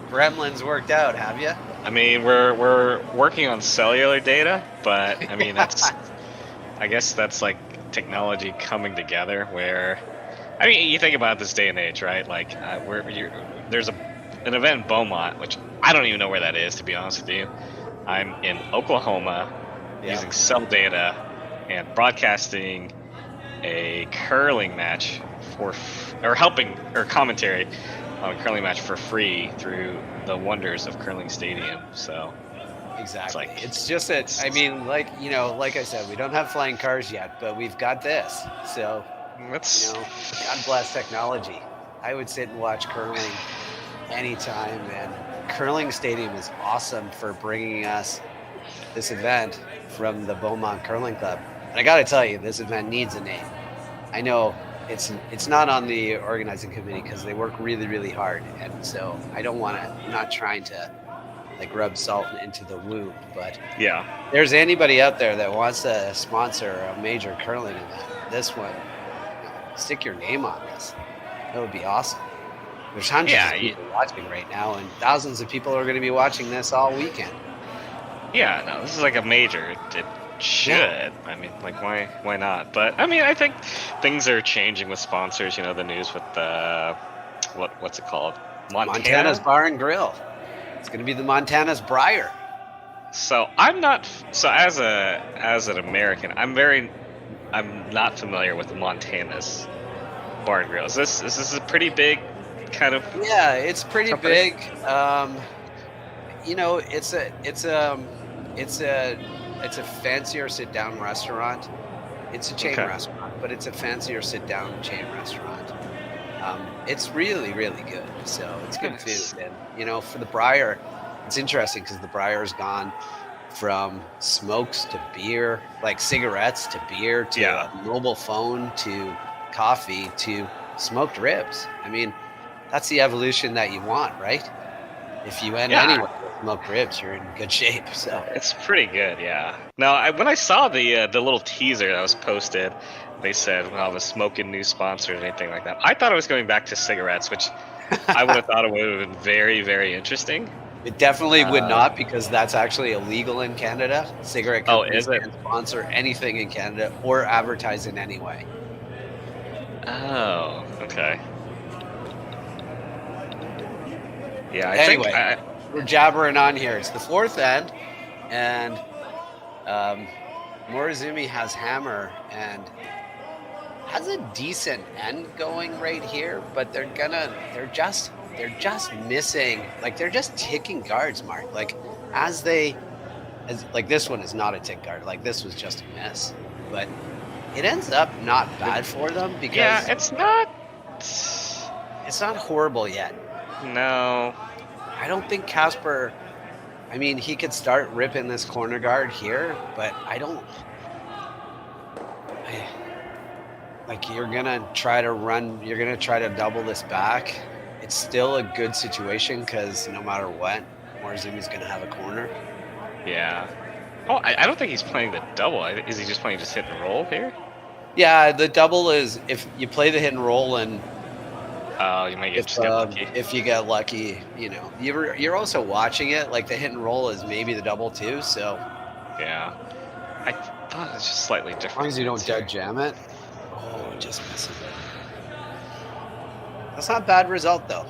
gremlins worked out, have you? I mean, we're working on cellular data, but I mean, I guess that's like technology coming together where, I mean, you think about this day and age, right? Like, there's an event in Beaumont, which I don't even know where that is, to be honest with you. I'm in Oklahoma using cell data and broadcasting a curling match commentary on a curling match for free through the wonders of Curling Stadium. So exactly, it's just that, I mean, like I said, we don't have flying cars yet, but we've got this. So God bless technology. I would sit and watch curling anytime, and Curling Stadium is awesome for bringing us this event from the Beaumont Curling Club. And I got to tell you, this event needs a name. I know it's not on the organizing committee because they work really, really hard, and so I'm not trying to like rub salt into the wound, but if there's anybody out there that wants to sponsor a major curling event, this one, stick your name on this. That would be awesome. There's hundreds of people watching right now, and thousands of people are going to be watching this all weekend. Yeah, no, this is like a major. It should. Yeah. I mean, like, why not? But I mean, I think things are changing with sponsors. You know, the news with the what's it called? Montana's Bar and Grill. It's going to be the Montana's Briar. So I'm not. So as an American, I'm not familiar with the Montana's Bar and Grill. Is this a pretty big kind of? Yeah, it's pretty company? big. You know, it's a fancier sit-down restaurant. It's a chain restaurant, but it's a fancier sit-down chain restaurant. It's really, really good. So it's good food. And, you know, for the Briar, it's interesting because the Briar's gone from smokes to beer, like cigarettes to beer to a mobile phone to coffee to smoked ribs. I mean, that's the evolution that you want, right? If you end anywhere with smoked ribs, you're in good shape. So it's pretty good, yeah. Now, when I saw the little teaser that was posted, they said, "Well, the smoking new sponsor" or anything like that. I thought it was going back to cigarettes, which I would have thought it would have been very, very interesting. It definitely would not, because that's actually illegal in Canada. Cigarette companies can't sponsor anything in Canada or advertise in any way. Oh, okay. Yeah, Anyway, we're jabbering on here. It's the fourth end, and Morozumi has hammer and has a decent end going right here, but they're just missing, like they're just ticking guards, Mark. Like like this one is not a tick guard. Like this was just a miss, but it ends up not bad for them because it's not horrible yet. No. I don't think Casper, I mean, he could start ripping this corner guard here, but like you're going to try to double this back. It's still a good situation because no matter what, Morozumi's going to have a corner. Yeah. Oh, I don't think he's playing the double. Is he just playing just hit and roll here? Yeah, the double is if you play the hit and roll and you might get lucky. If you get lucky, you know, you're also watching it. Like the hit and roll is maybe the double too. So yeah, I thought it was just slightly different. As long as you don't dead jam it. Oh, just misses it. That's not a bad result though.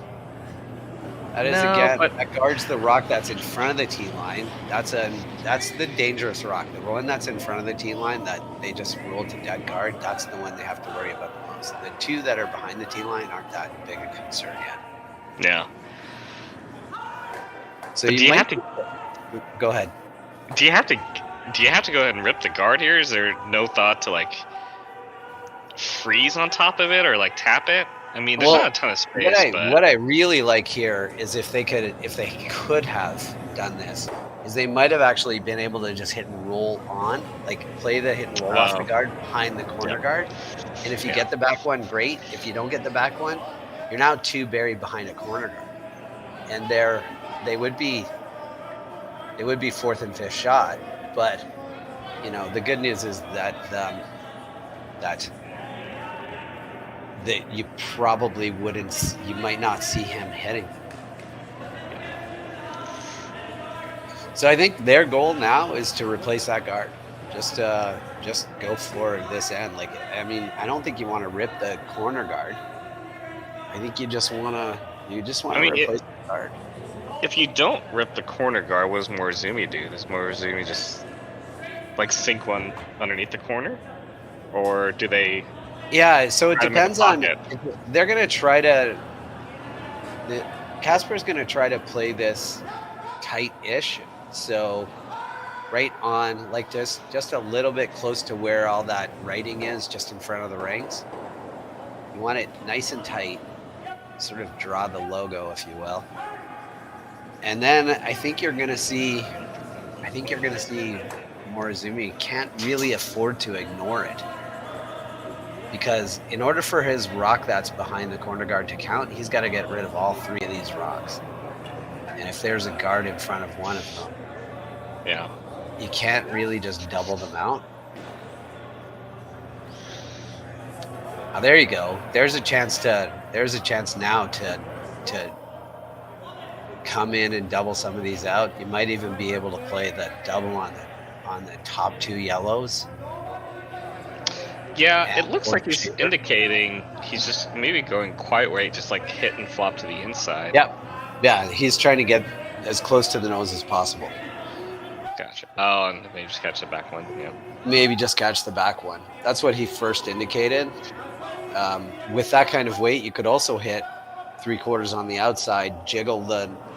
That is that guards the rock that's in front of the tee line. That's the dangerous rock. The one that's in front of the tee line that they just rolled to dead guard. That's the one they have to worry about the most. The two that are behind the tee line aren't that big a concern yet. Yeah. So do you have to go ahead? Do you have to go ahead and rip the guard here? Is there no thought to like freeze on top of it or like tap it? I mean, there's not a ton of space. What I really like here is if they could have done this, is they might have actually been able to just hit and roll on, like play the hit and roll off the guard behind the corner guard. And if you get the back one, great. If you don't get the back one, you're now two buried behind a corner guard, and they would be fourth and fifth shot. But you know, the good news is that you probably you might not see him hitting. So I think their goal now is to replace that guard. Just go for this end. Like, I mean, I don't think you want to rip the corner guard. I think you just want to replace the guard. If you don't rip the corner guard, what does Morozumi do? Does Morozumi just like sink one underneath the corner, or do they? Yeah, so it depends on. They're gonna try to. Casper's gonna try to play this tight-ish, so right on, like just a little bit close to where all that writing is, just in front of the rings. You want it nice and tight, sort of draw the logo, if you will. And then I think you're gonna see Morozumi can't really afford to ignore it. Because in order for his rock that's behind the corner guard to count, he's got to get rid of all three of these rocks. And if there's a guard in front of one of them, you can't really just double them out. There you go. There's a chance now to to come in and double some of these out. You might even be able to play the double on the top 2 yellows. Yeah, it looks like he's indicating he's just maybe going quite right, just like hit and flop to the inside. Yep. Yeah, he's trying to get as close to the nose as possible. Gotcha. Oh, and maybe just catch the back one. Yeah. Maybe just catch the back one. That's what he first indicated. With that kind of weight, you could also hit 3/4 on the outside, jiggle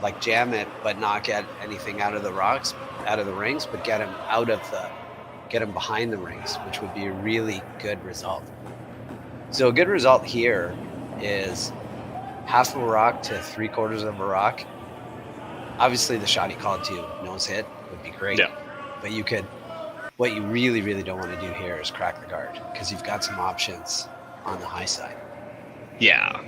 like jam it, but not get anything out of the rocks, out of the rings, but get him behind the rings, which would be a really good result. So a good result here is half of a rock to 3/4 of a rock. Obviously, the shot he called to nose hit would be great. Yeah. But what you really, really don't want to do here is crack the guard, because you've got some options on the high side. Yeah.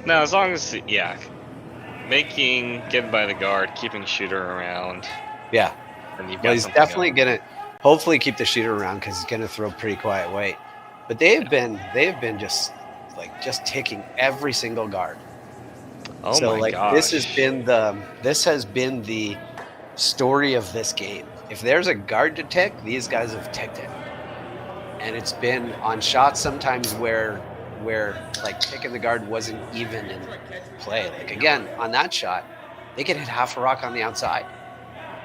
No, as long as getting by the guard, keeping shooter around. Yeah. And you've got Well, he's definitely gonna hopefully keep the shooter around, because he's gonna throw pretty quiet weight. But they have been just ticking every single guard. Oh so my like gosh. this has been the story of this game. If there's a guard to tick, these guys have ticked it. And it's been on shots sometimes where like ticking the guard wasn't even in play. Like again, on that shot, they could hit half a rock on the outside.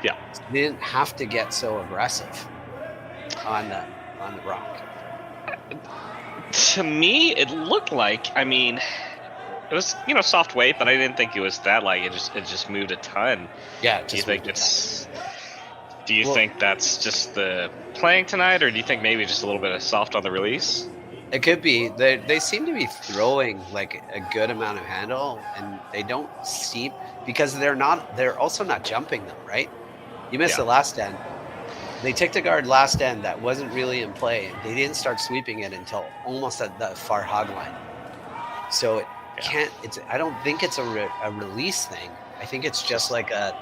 Yeah. So they didn't have to get so aggressive on the rock. To me, it looked like, I mean, it was, soft weight, but I didn't think it was that like it just moved a ton. Yeah. Do you think think that's just the playing tonight, or do you think maybe just a little bit of soft on the release? It could be. They seem to be throwing like a good amount of handle, and they don't seem, because they're also not jumping them, right? You missed the last end. They ticked a guard last end that wasn't really in play, and they didn't start sweeping it until almost at the far hog line. So it can't. I don't think it's a release thing. I think it's just like a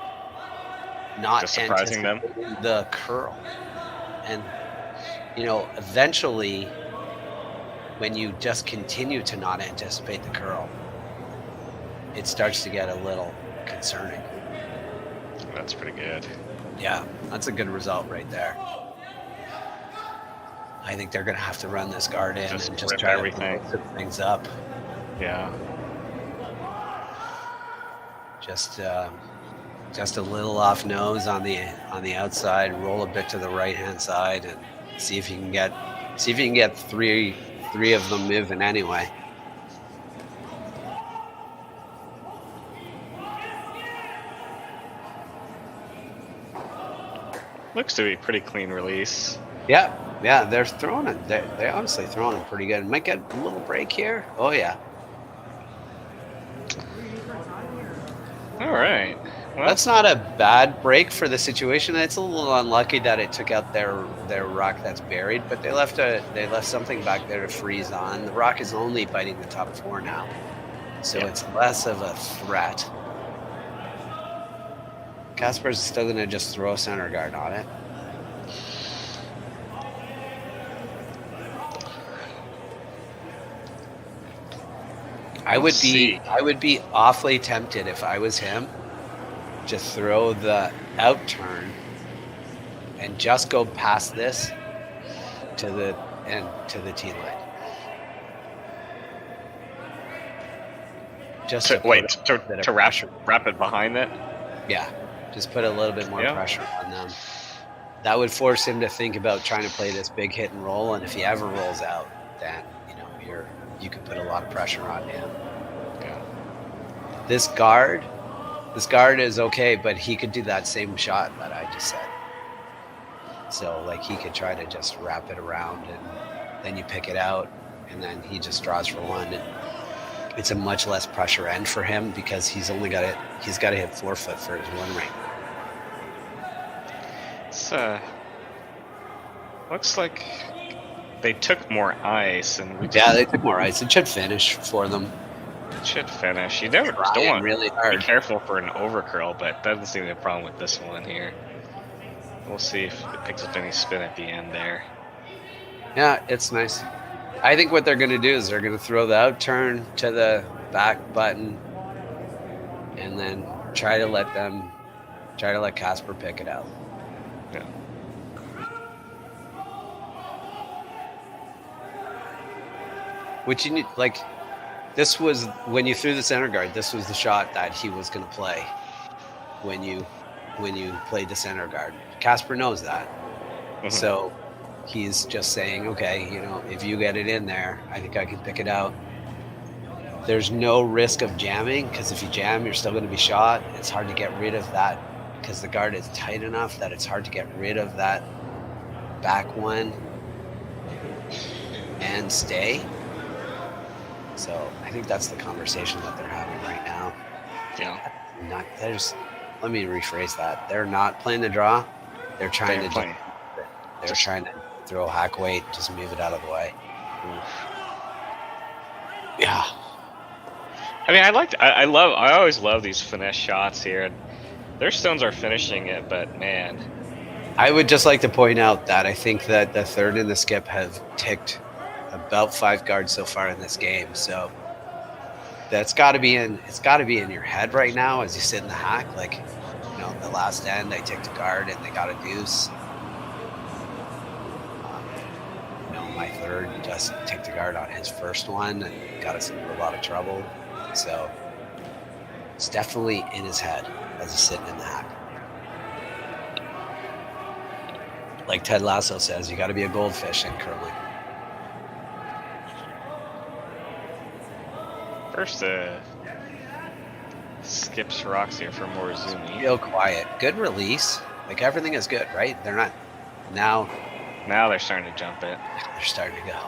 not just surprising them, the curl, and eventually, when you just continue to not anticipate the curl, it starts to get a little concerning. That's pretty good. Yeah, that's a good result right there. I think they're going to have to run this guard in and just try everything. To put things up. Yeah. Just a little off nose on the outside. Roll a bit to the right hand side and see if you can get three of them moving anyway. Looks to be a pretty clean release. Yeah, they're throwing it. They're honestly throwing it pretty good. Might get a little break here. Oh yeah. All right. Well, that's not a bad break for the situation. It's a little unlucky that it took out their rock that's buried, but they left something back there to freeze on. The rock is only biting the top 4 now, so it's less of a threat. Casper's still going to just throw a center guard on it. I would be awfully tempted if I was him to throw the out turn and just go past this to the tee line. Just to wrap it behind it. Yeah, just put a little bit more pressure on them. That would force him to think about trying to play this big hit and roll, and if he ever rolls out, then you could put a lot of pressure on him. Yeah. This guard is okay, but he could do that same shot that I just said. So like he could try to just wrap it around, and then you pick it out, and then he just draws for one. And it's a much less pressure end for him because he's got to hit 4 foot for his 1 ring. It's looks like they took more ice, and they took more ice. It should finish for them. It should finish. You never don't want really hard. Be careful for an overcurl, but that doesn't seem to be a problem with this one here. We'll see if it picks up any spin at the end there. Yeah, it's nice. I think what they're going to do is they're going to throw the out turn to the back button, and then try to let Casper pick it out. Yeah. Which you need, like, this was when you threw the center guard. This was the shot that he was going to play when you played the center guard. Casper knows that, so he's just saying, okay, you know, if you get it in there, I think I can pick it out. There's no risk of jamming, because if you jam, you're still going to be shot. It's hard to get rid of that because the guard is tight enough that it's hard to get rid of that back one and stay. So I think that's the conversation that they're having right now. Yeah. Let me rephrase that. They're not playing the draw. They're trying They're trying to throw hack weight, just move it out of the way. Yeah. I mean, I always love these finesse shots here. Their stones are finishing it, but man. I would just like to point out that I think that the third and the skip have ticked about 5 guards so far in this game. So it's got to be in your head right now as you sit in the hack. Like, you know, the last end they ticked a guard and they got a deuce. You know, my third just ticked a guard on his first one and got us into a lot of trouble. So it's definitely in his head as he's sitting in the hack. Like Ted Lasso says, you got to be a goldfish in curling. First, skips rocks here for Morozumi. Real quiet. Good release. Like, everything is good, right? They're not now. Now they're starting to jump it. They're starting to go.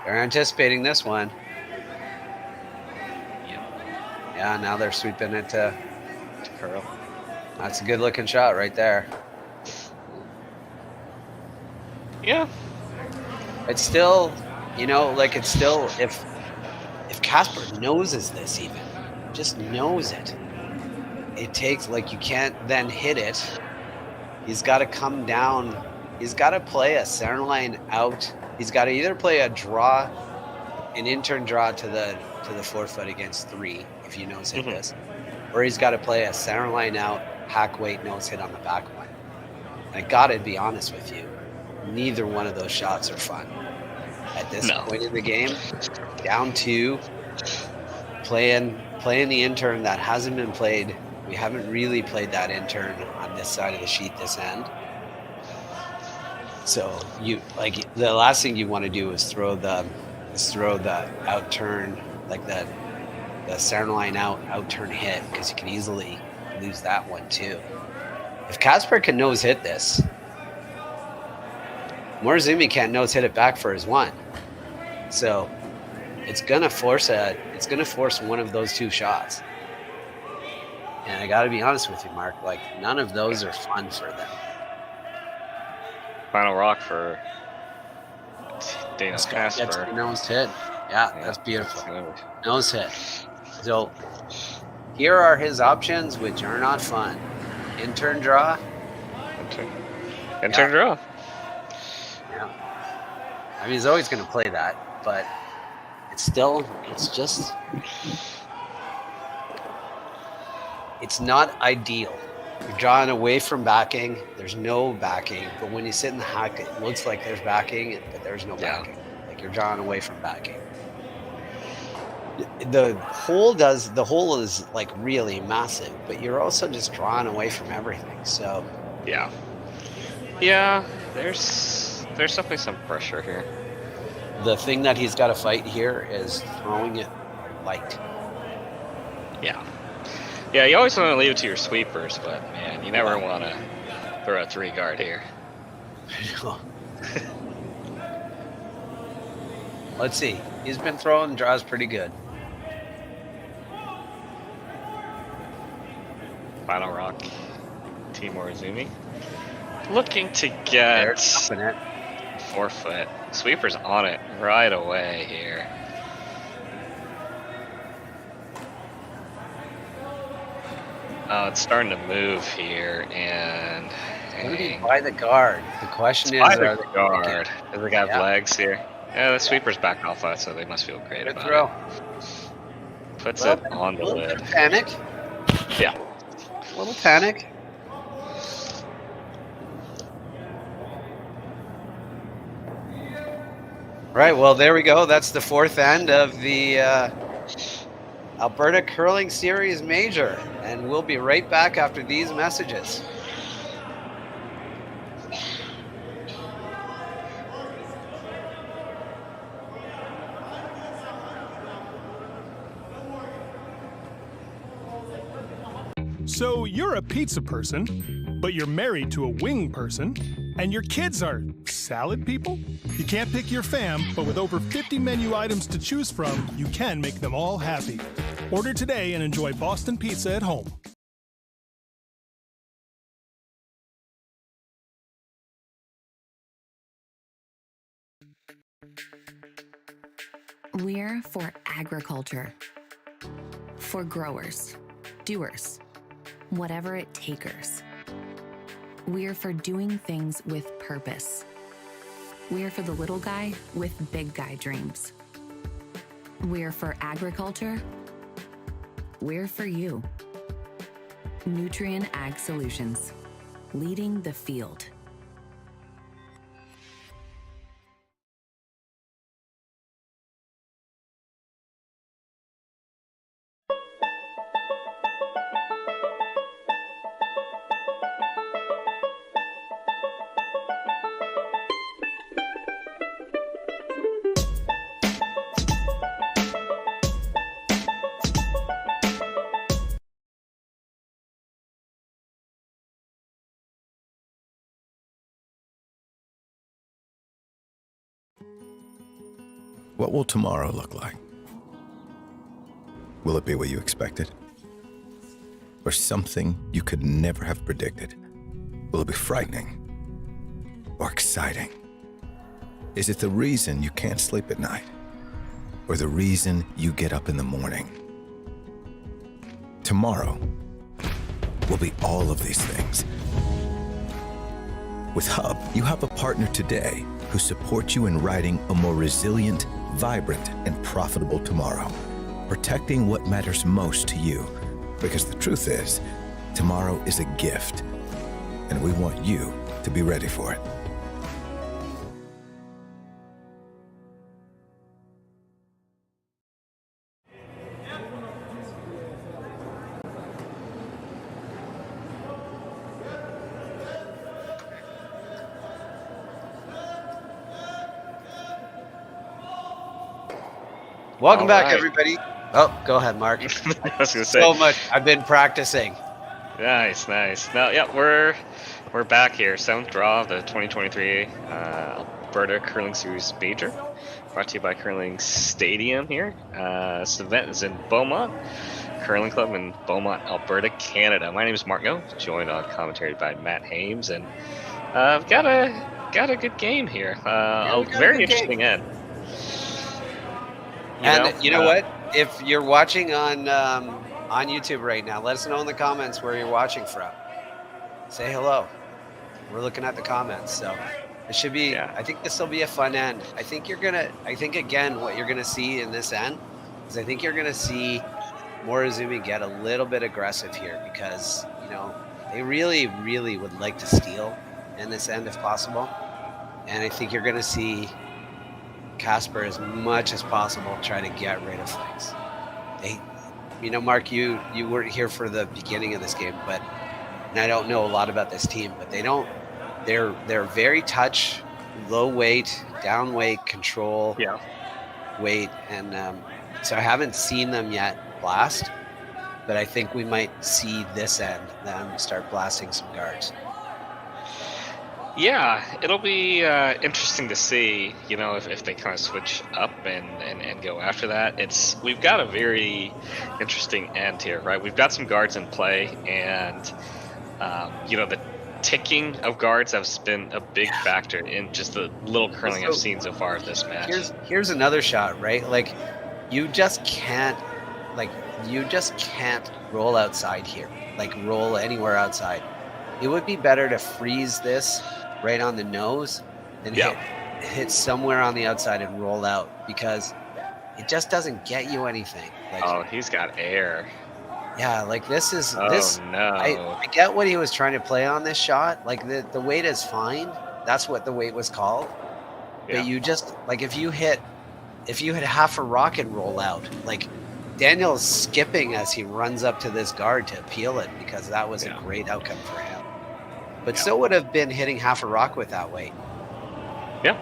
They're anticipating this one. Yeah, now they're sweeping it to curl. That's a good looking shot right there. Yeah. It's still, you know, like, it's still, if Casper noses this, even just knows it, it takes, like, you can't then hit it. He's got to come down. He's got to play a center line out. He's got to either play a draw, an intern draw to the 4-foot against 3 if you nose hit this, or he's got to play a center line out, hack weight, nose hit on the back one. I gotta be honest with you, neither one of those shots are fun at this point in the game. Down 2, playing the intern that hasn't been played. We haven't really played that intern on this side of the sheet this end. So you, like, the last thing you want to do is throw the out turn, like the center line out turn hit, because you can easily lose that one too. If Casper can nose hit this, Morozumi can't nose hit it back for his one. So it's gonna force one of those 2 shots. And I gotta be honest with you, Mark, like, none of those are fun for them. Final rock for Dana Casper. That's a nose hit. Yeah, that's beautiful. Nose hit. So here are his options, which are not fun. Intern draw. Intern draw. Yeah. I mean, he's always going to play that, but it's not ideal. You're drawing away from backing. There's no backing, but when you sit in the hack, it looks like there's backing, but there's no backing. Like, you're drawing away from backing. The hole is like really massive, but you're also just drawing away from everything. So yeah, there's definitely some pressure here. The thing that he's got to fight here is throwing it light. Yeah, you always want to leave it to your sweepers, but man, you never want to throw a 3 guard here. Let's see. He's been throwing draws pretty good. Final rock, Team Morozumi. Looking to get 4-foot. Sweeper's on it right away here. Oh, it's starting to move here, and by the guard. The question is, are the guard? Does it have legs here? Yeah, the sweeper's back off that, so they must feel great about it. Puts it on the lid. Panic. Yeah. A little panic. Right, well, there we go. That's the fourth end of the Alberta Curling Series Major. And we'll be right back after these messages. So you're a pizza person, but you're married to a wing person, and your kids are salad people? You can't pick your fam, but with over 50 menu items to choose from, you can make them all happy. Order today and enjoy Boston Pizza at home. We're for agriculture. For growers, doers, whatever it takers. We're for doing things with purpose. We're for the little guy with big guy dreams. We're for agriculture. We're for you. Nutrien Ag Solutions, leading the field. What will tomorrow look like? Will it be what you expected? Or something you could never have predicted? Will it be frightening? Or exciting? Is it the reason you can't sleep at night? Or the reason you get up in the morning? Tomorrow will be all of these things. With Hub, you have a partner today who supports you in writing a more resilient, vibrant, and profitable tomorrow, protecting what matters most to you. Because the truth is, tomorrow is a gift, and we want you to be ready for it. Welcome All back, right. everybody. Oh, go ahead, Mark. I was gonna say. So much. I've been practicing. Nice. No, yeah, we're back here. Seventh draw of the 2023 Alberta Curling Series Major, brought to you by Curling Stadium here. This event is in Beaumont Curling Club in Beaumont, Alberta, Canada. My name is Marco, joined on commentary by Matt Hames, and I've got a good game here. A very interesting end. You know what? If you're watching on YouTube right now, let us know in the comments where you're watching from. Say hello. We're looking at the comments, so it should be. Yeah. I think this will be a fun end. I think again, what you're gonna see in this end is I think you're gonna see Morozumi get a little bit aggressive here because they really, really would like to steal in this end if possible, and I think you're gonna see Casper as much as possible try to get rid of things. Mark, you weren't here for the beginning of this game, and I don't know a lot about this team, but they're very touch, low weight, down weight, control weight, and so I haven't seen them yet blast, but I think we might see this end them start blasting some guards. Yeah, it'll be interesting to see, if they kind of switch up and go after that. We've got a very interesting end here, right? We've got some guards in play, and the ticking of guards has been a big factor in just the little curling I've seen so far of this match. Here's another shot, right? Like, you just can't roll outside here, like roll anywhere outside. It would be better to freeze this right on the nose and hit somewhere on the outside and roll out, because it just doesn't get you anything. Like, Oh, he's got air. yeah, like this is Oh this. no. I get what he was trying to play on this shot. Like the weight is fine. That's what the weight was called. Yeah. But you just like if you hit half a rocket roll out, like Daniel's skipping as he runs up to this guard to appeal it because that was a great outcome for him. But still would have been hitting half a rock with that weight. Yeah.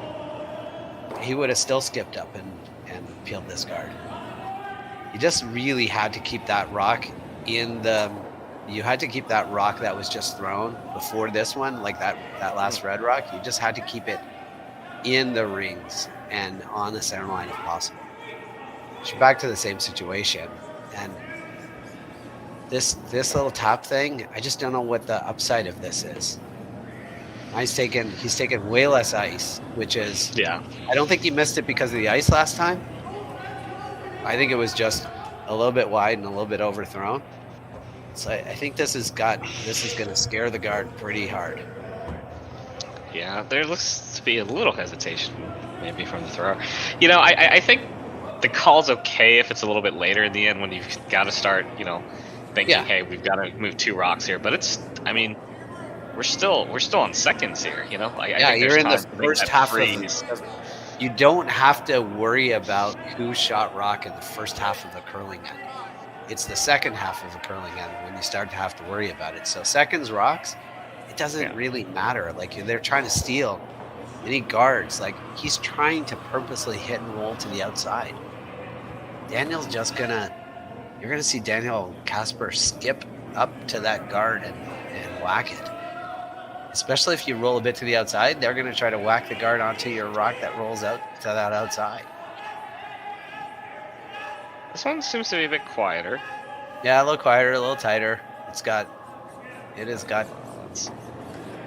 He would have still skipped up and peeled this guard. You just really had to keep that rock in the. You had to keep that rock that was just thrown before this one, like that last red rock. You just had to keep it in the rings and on the center line if possible. So you're back to the same situation, and this little tap thing, I just don't know what the upside of this is. He's taken way less ice, which is I don't think he missed it because of the ice last time. I think it was just a little bit wide and a little bit overthrown. So I think this is going to scare the guard pretty hard. Yeah, there looks to be a little hesitation maybe from the thrower. You know, I think the call's okay if it's a little bit later in the end when you've got to start, you know, thinking, hey, we've got to move 2 rocks here. But it's, I mean, we're still on seconds here, you know. I think you're in the time first half of. You don't have to worry about who shot rock in the first half of the curling end. It's the second half of the curling end when you start to have to worry about it. So seconds rocks, it doesn't really matter. Like they're trying to steal any guards. Like he's trying to purposely hit and roll to the outside. Daniel's just you're gonna see Daniel Casper skip up to that guard and whack it. Especially if you roll a bit to the outside, they're going to try to whack the guard onto your rock that rolls out to that outside. This one seems to be a bit quieter. Yeah, a little quieter, a little tighter. It has got.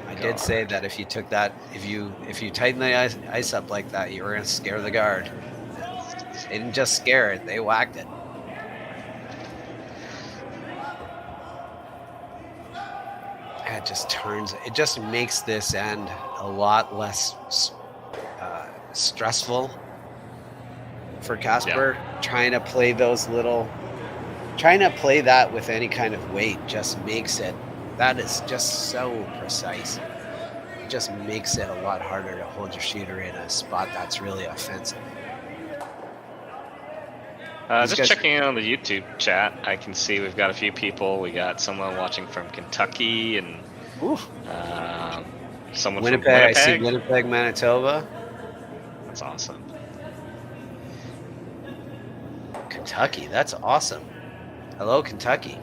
I did say that if you took that, if you tighten the ice up like that, you were going to scare the guard. They didn't just scare it; they whacked it. It just makes this end a lot less stressful for Casper. Trying to play that with any kind of weight just makes it, that is just so precise. It just makes it a lot harder to hold your shooter in a spot that's really offensive. Just checking in on the YouTube chat, I can see we've got a few people. We got someone watching from Kentucky and someone Winnipeg. from Winnipeg. I see Winnipeg, Manitoba. That's awesome. Kentucky, that's awesome. Hello, Kentucky.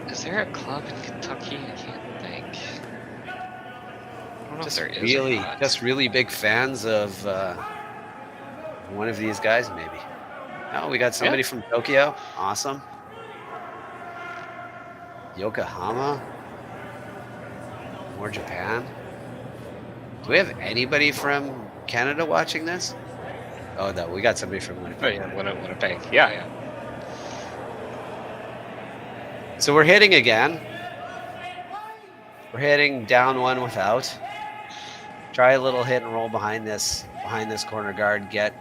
Is there a club in Kentucky? I can't think. I don't know if there is. Really, just really big fans of one of these guys, maybe. Oh, we got somebody from Tokyo. Awesome. Yokohama. More Japan. Do we have anybody from Canada watching this? Oh, no, we got somebody from Winnipeg. Oh, yeah, Winnipeg. Yeah. So we're hitting again. We're hitting down one without. Try a little hit and roll behind this corner guard. Get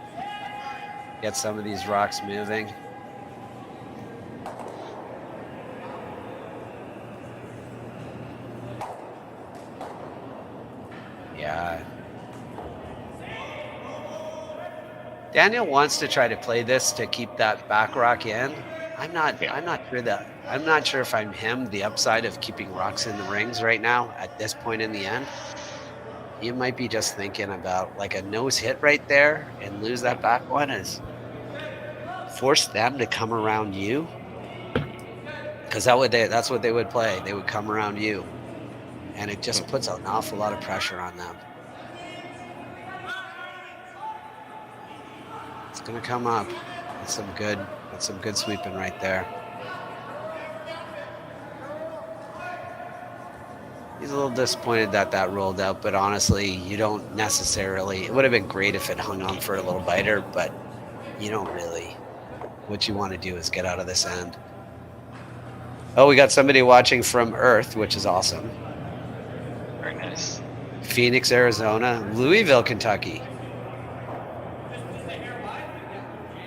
some of these rocks moving. Yeah. Daniel wants to try to play this to keep that back rock in. I'm not sure if I'm him the upside of keeping rocks in the rings right now at this point in the end. You might be just thinking about like a nose hit right there and lose that back one is force them to come around you. Because that's what they would play. They would come around you. And it just puts an awful lot of pressure on them. It's gonna come up. That's some good sweeping right there. He's a little disappointed that rolled out, but honestly, you don't necessarily. It would have been great if it hung on for a little biter, but you don't really. What you want to do is get out of this end. Oh, we got somebody watching from Earth, which is awesome. Very nice. Phoenix, Arizona, Louisville, Kentucky.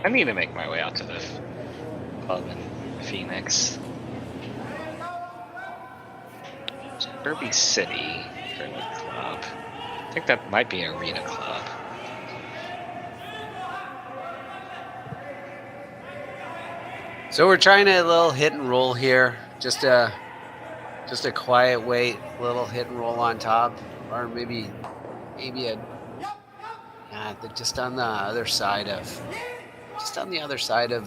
I need to make my way out to Club in Phoenix. Derby City Curling Club. I think that might be Arena Club. So we're trying a little hit and roll here. Just a quiet weight, little hit and roll on top, or maybe a just on the other side of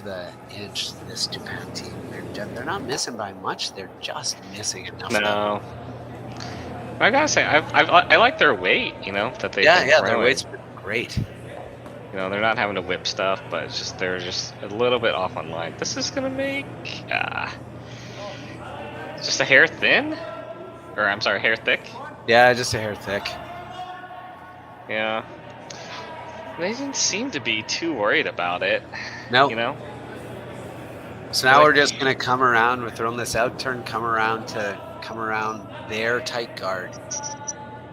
the inch. This Japan team, they're not missing by much. They're just missing enough. No, I gotta say, I like their weight. You know that they their weight's been great. You know, they're not having to whip stuff, but it's just they're just a little bit off on line. This is gonna make just a hair thin, or I'm sorry, hair thick. Yeah, just a hair thick. Yeah, they didn't seem to be too worried about it. No, you know. So now we're just gonna come around. We're throwing this out turn, come around their tight guard.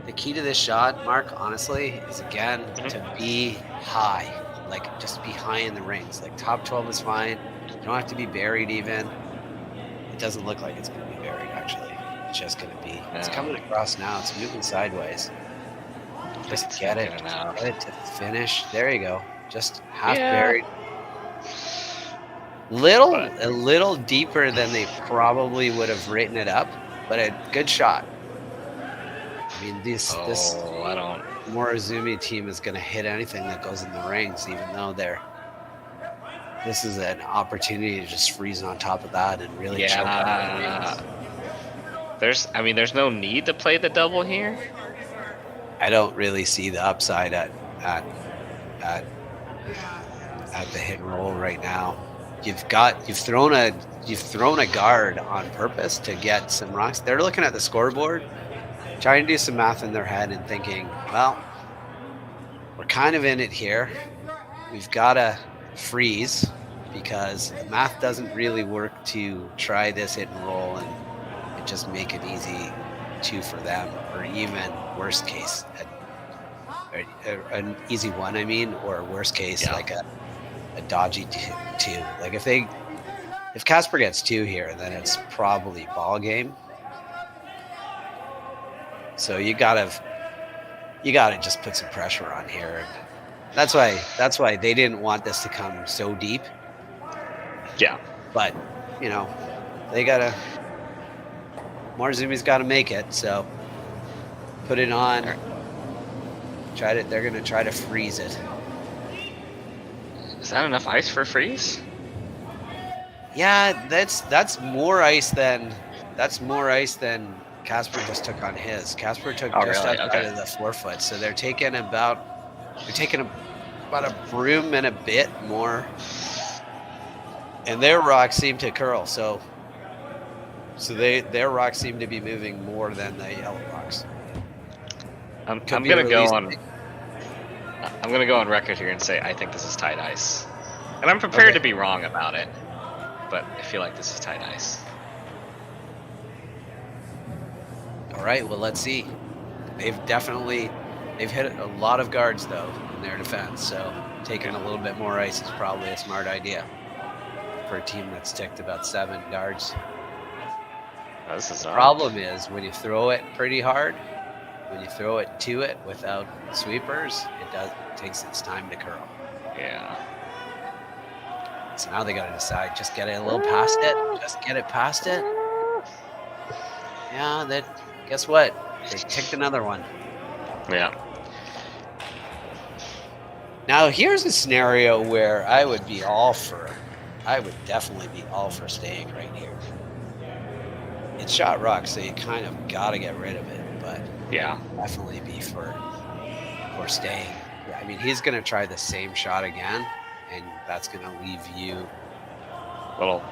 The key to this shot, Mark, honestly, is again to be high, like just be high in the rings. Like top 12 is fine. You don't have to be buried even. It doesn't look like it's going to be buried actually. It's just going to be. It's coming across now. It's moving sideways. Just get it to finish. There you go. Just half buried. A little deeper than they probably would have written it up, but a good shot. I mean, this Morozumi team is going to hit anything that goes in the rings, even though this is an opportunity to just freeze on top of that and really choke out the rings. There's no need to play the double here. I don't really see the upside at the hit and roll right now. You've thrown a guard on purpose to get some rocks. They're looking at the scoreboard, trying to do some math in their head and thinking, well, we're kind of in it here. We've got to freeze because the math doesn't really work to try this hit and roll and just make it easy for them, or even worst case, an easy one, or worst case, like a dodgy two. Like if Casper gets 2 here, then it's probably ball game. So you gotta just put some pressure on here. That's why they didn't want this to come so deep. Yeah. But Morozumi's got to make it. So put it on. They're gonna try to freeze it. Is that enough ice for freeze? Yeah, that's more ice than Casper just took on his. Casper took outside of the 4 foot, so they're taking about a broom and a bit more, and their rocks seem to curl. So their rocks seem to be moving more than the yellow rocks. I'm gonna go on record here and say I think this is tight ice, and I'm prepared to be wrong about it, but I feel like this is tight ice. All right, well, let's see. They've hit a lot of guards though in their defense, so taking a little bit more ice is probably a smart idea for a team that's ticked about 7 guards. The problem is when you throw it pretty hard, when you throw it to it without sweepers, it takes its time to curl. Yeah. So now they got to decide, just get it a little past it, just get it past it. Yeah, guess what? They picked another one. Yeah. Now here's a scenario where I would definitely be all for staying right here. It's shot rock, so you kind of got to get rid of it, but yeah, definitely be for staying. Yeah, I mean, he's going to try the same shot again, and that's going to leave you little.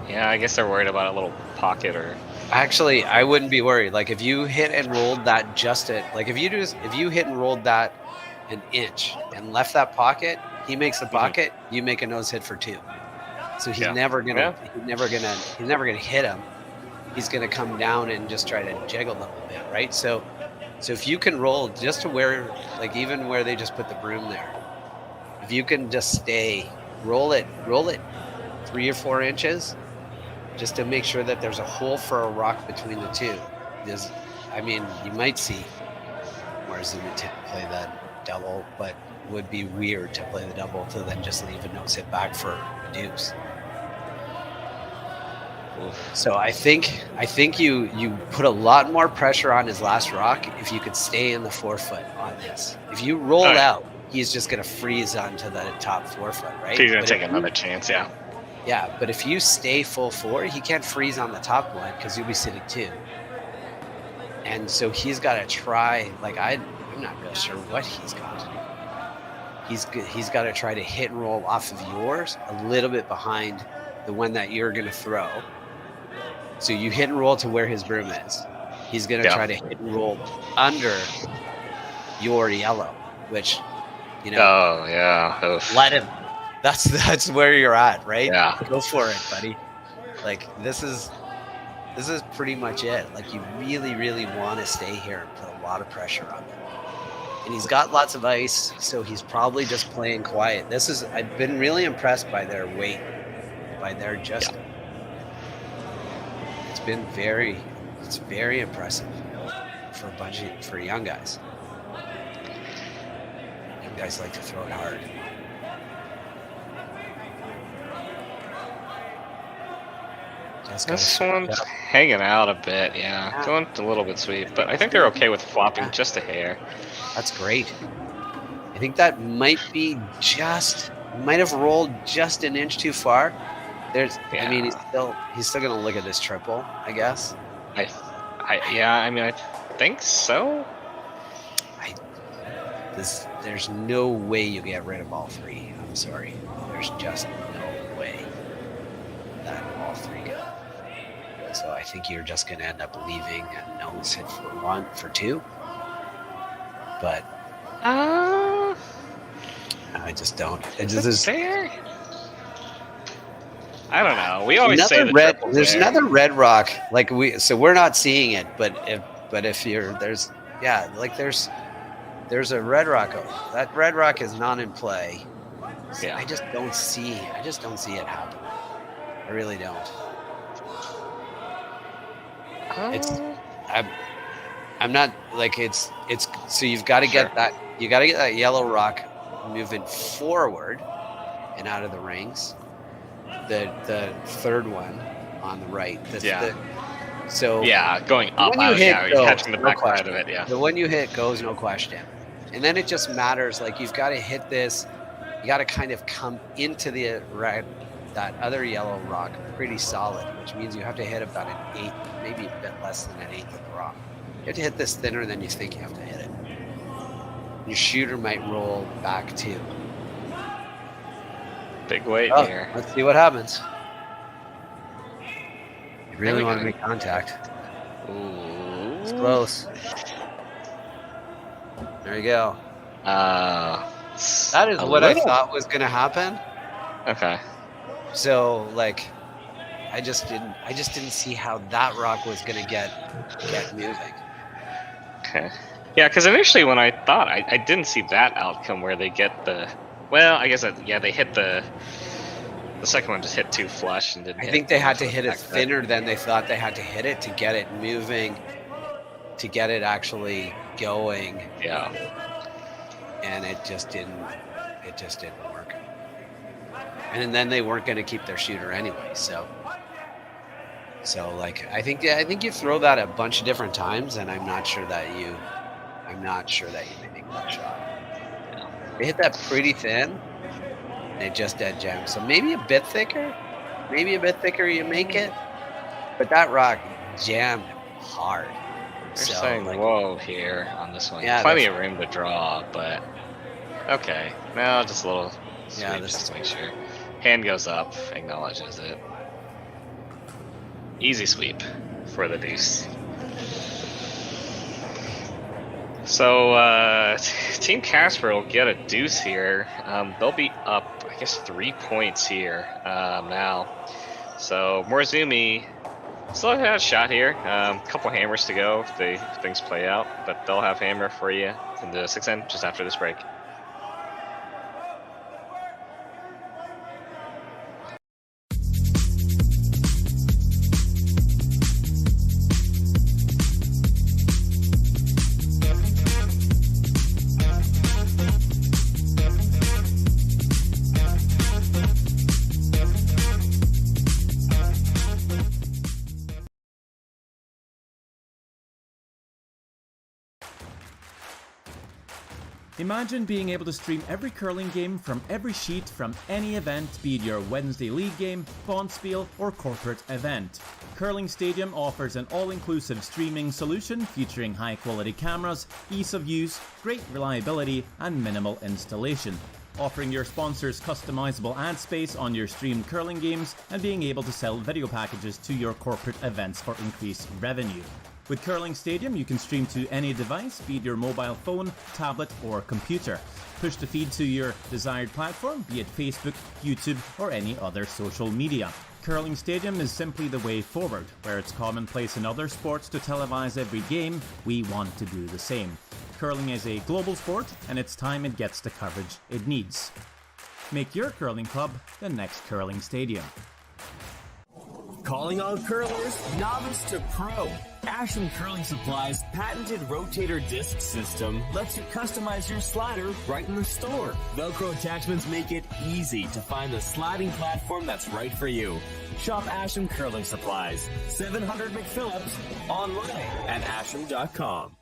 Yeah, I guess they're worried about a little pocket or. Actually, I wouldn't be worried. Like if you hit and rolled that if you hit and rolled that an inch and left that pocket, he makes the pocket, you make a nose hit for 2. So he's never gonna hit him. He's gonna come down and just try to jiggle them a bit, right? So if you can roll just to where, like even where they just put the broom there, if you can just roll it 3 or 4 inches, just to make sure that there's a hole for a rock between the two. I mean, you might see Morozumi play that double, but it would be weird to play the double to then just leave a nose hit back for a deuce. So I think you put a lot more pressure on his last rock if you could stay in the 4-foot on this. If you roll out, he's just going to freeze onto the top 4-foot, right? He's going to take another chance, yeah. Yeah, but if you stay full 4, he can't freeze on the top one because you'll be sitting 2. And so he's got to try, like I'm not really sure what he's got. He's got to try to hit and roll off of yours a little bit behind the one that you're going to throw. So you hit and roll to where his broom is. He's going to try to hit and roll under your yellow, which, you know. Oh, yeah. Oof. Let him. That's where you're at, right? Yeah. Go for it, buddy. Like, this is pretty much it. Like, you really, really want to stay here and put a lot of pressure on him. And he's got lots of ice, so he's probably just playing quiet. I've been really impressed by their weight, by their just. Yeah. It's very impressive for young guys. Young guys like to throw it hard. This one's hanging out a bit, yeah. Going a little bit sweet, but I think they're okay with flopping just a hair. That's great. I think that might have rolled just an inch too far. I mean, he's still gonna look at this triple, I guess. I think so. There's no way you get rid of all 3. I'm sorry. There's just no way that all 3 go. So I think you're just gonna end up leaving a nose hit for 2. But I just don't. Fair? I don't know. We always say there's another red rock. Like we're not seeing it, but if there's a red rock. That red rock is not in play. So I just don't see it happen. I really don't. I'm not like it's so you've got to get that yellow rock moving forward and out of the rings. The third one on the right. Going up out, catching the back side of it, The one you hit goes, no question. And then it just matters, like you've got to hit this, you got to kind of come into the red, that other yellow rock pretty solid, which means you have to hit about an 1/8, maybe a bit less than an 1/8 of the rock. You have to hit this thinner than you think you have to hit it. Your shooter might roll back too. Big weight here. Let's see what happens. You really want to make contact. Ooh. It's close. There you go. That is what I thought was going to happen. Okay. So, like, I just didn't see how that rock was going to get moving. Okay. Yeah, because initially when I thought, I didn't see that outcome where they get the... Well, I guess they hit the second one just hit too flush and didn't. I think they had to hit it thinner than they thought they had to hit it to get it moving, to get it actually going. Yeah. And it just didn't work. And then they weren't going to keep their shooter anyway. So like I think you throw that a bunch of different times, and I'm not sure that you make that shot. They hit that pretty thin, and it just dead jammed. So maybe a bit thicker you make it, but that rock jammed hard. They're saying whoa here on this one. Yeah, plenty of room to draw, but okay. No, just a little sweep just to make sure. Hand goes up, acknowledges it. Easy sweep for the deuce. So, Team Casper will get a deuce here. They'll be up, I guess, 3 points here now. So, Morozumi still have a shot here. A couple hammers to go if things play out, but they'll have hammer for you in the 6-end just after this break. Imagine being able to stream every curling game from every sheet from any event, be it your Wednesday league game, bonspiel, or corporate event. Curling Stadium offers an all-inclusive streaming solution featuring high-quality cameras, ease of use, great reliability, and minimal installation. Offering your sponsors customizable ad space on your streamed curling games and being able to sell video packages to your corporate events for increased revenue. With Curling Stadium, you can stream to any device, be it your mobile phone, tablet, or computer. Push the feed to your desired platform, be it Facebook, YouTube, or any other social media. Curling Stadium is simply the way forward. Where it's commonplace in other sports to televise every game, we want to do the same. Curling is a global sport, and it's time it gets the coverage it needs. Make your curling club the next Curling Stadium. Calling all curlers, novice to pro. Asham Curling Supply's patented rotator disc system lets you customize your slider right in the store. Velcro attachments make it easy to find the sliding platform that's right for you. Shop Asham Curling Supplies, 700 McPhillips, online at asham.com.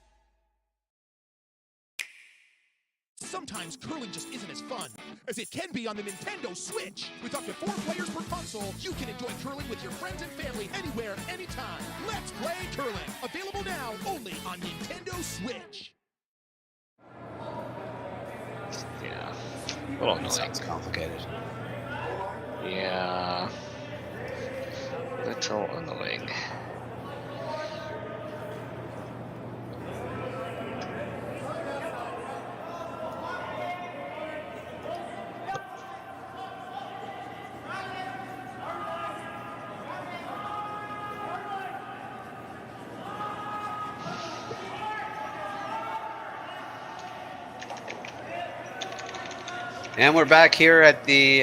Sometimes curling just isn't as fun as it can be on the Nintendo Switch. With up to 4 players per console, you can enjoy curling with your friends and family anywhere, anytime. Let's play curling. Available now only on Nintendo Switch. Yeah. A little annoying. Sounds complicated. Yeah. Little annoying. And we're back here at the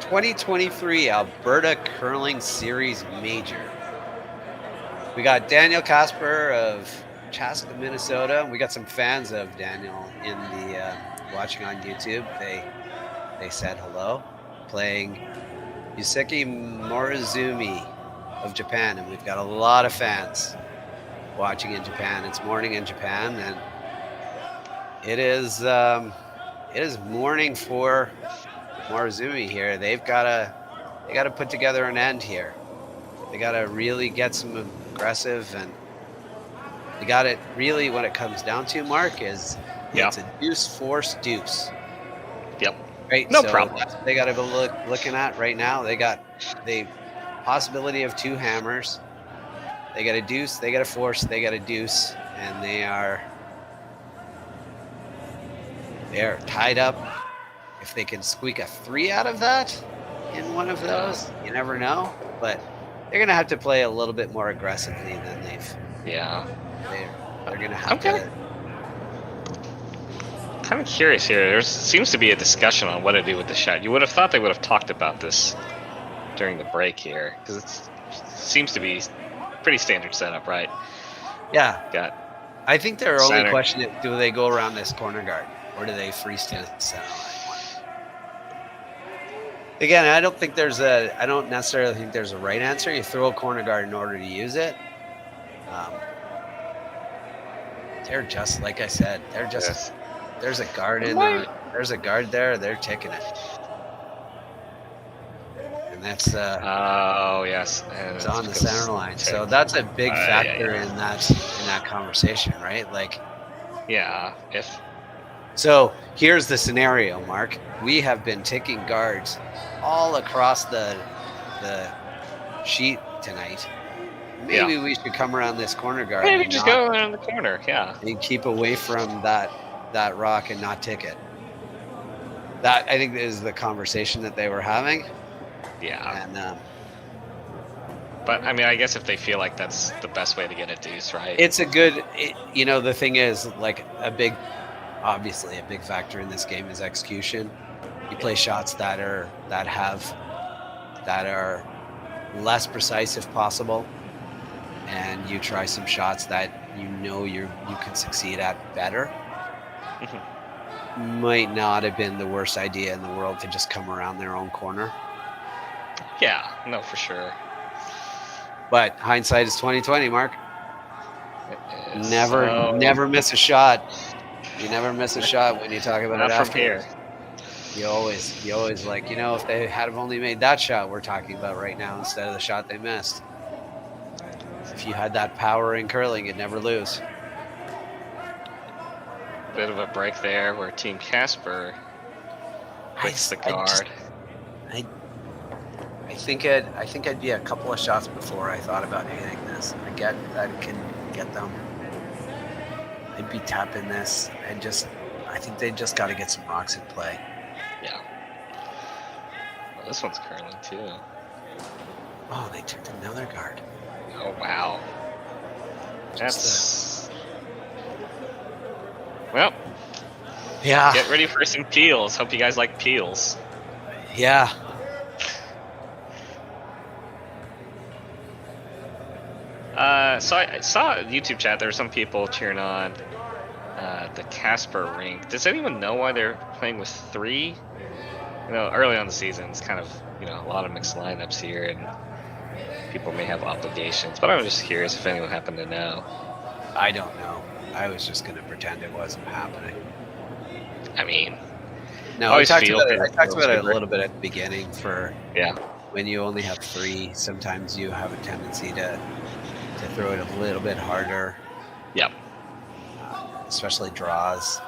2023 Alberta Curling Series Major. We got Daniel Casper of Chaska, Minnesota. We got some fans of Daniel in the watching on YouTube. They said hello. Playing Yusuke Morozumi of Japan, and we've got a lot of fans watching in Japan. It's morning in Japan, and it is morning for Morozumi here. They gotta put together an end here. They gotta really get some aggressive, and they got it really. What it comes down to, Mark, is it's a deuce force deuce. Yep. Right. No so problem. That's what they got to be looking at right now. They got the possibility of 2 hammers. They got a deuce. They got a force. They got a deuce, and they are tied up. If they can squeak a 3 out of that in one of those, you never know. But they're gonna have to play a little bit more aggressively than they've. Yeah. They're gonna have to. Kind of curious here. There seems to be a discussion on what to do with the shot. You would have thought they would have talked about this during the break here, because it seems to be pretty standard setup, right? Yeah. I think their only Center. question is, do they go around this corner guard, or do they freestyle the center line? Again, I don't necessarily think there's a right answer. You throw a corner guard in order to use it. They're just, like I said, they're just. Yes. There's a guard in there. There's a guard there. They're taking it, and that's oh yes, and it's on the center line. So that's a big factor in that conversation, right? Like, So here's the scenario, Mark. We have been taking guards all across the sheet tonight. Maybe we should come around this corner guard. Maybe just go around the corner, and keep away from that rock and not tick it. That, I think, is the conversation that they were having. Yeah. And but I mean, I guess if they feel like that's the best way to get a deuce, right? it's a good. The thing is, like, obviously a big factor in this game is execution. You play shots that are less precise if possible, and you try some shots that you can succeed at better. Might not have been the worst idea in the world to just come around their own corner. Yeah, no, for sure. But hindsight is 20/20, Mark. Never miss a shot. You never miss a shot when you talk about Not it from afterwards. here. You always like, if they had have only made that shot we're talking about right now instead of the shot they missed. If you had that power in curling, you'd never lose. Bit of a break there where Team Casper hits the guard. I think I'd be a couple of shots before I thought about hitting this. I get that it can get them. I'd be tapping this and I think they just got to get some rocks in play. Yeah. Well, this one's curling too. Oh, they took another guard. Oh wow. That's well. Yeah. Get ready for some peels. Hope you guys like peels. Yeah. So I saw YouTube chat. There were some people cheering on the Casper rink. Does anyone know why they're playing with 3? Early on the season, it's kind of a lot of mixed lineups here, and people may have obligations. But I'm just curious if anyone happened to know. I don't know. I was just gonna pretend it wasn't happening. I mean, no, I talked about it a little bit at the beginning. When you only have 3, sometimes you have a tendency to throw it a little bit harder. Yep. Especially draws.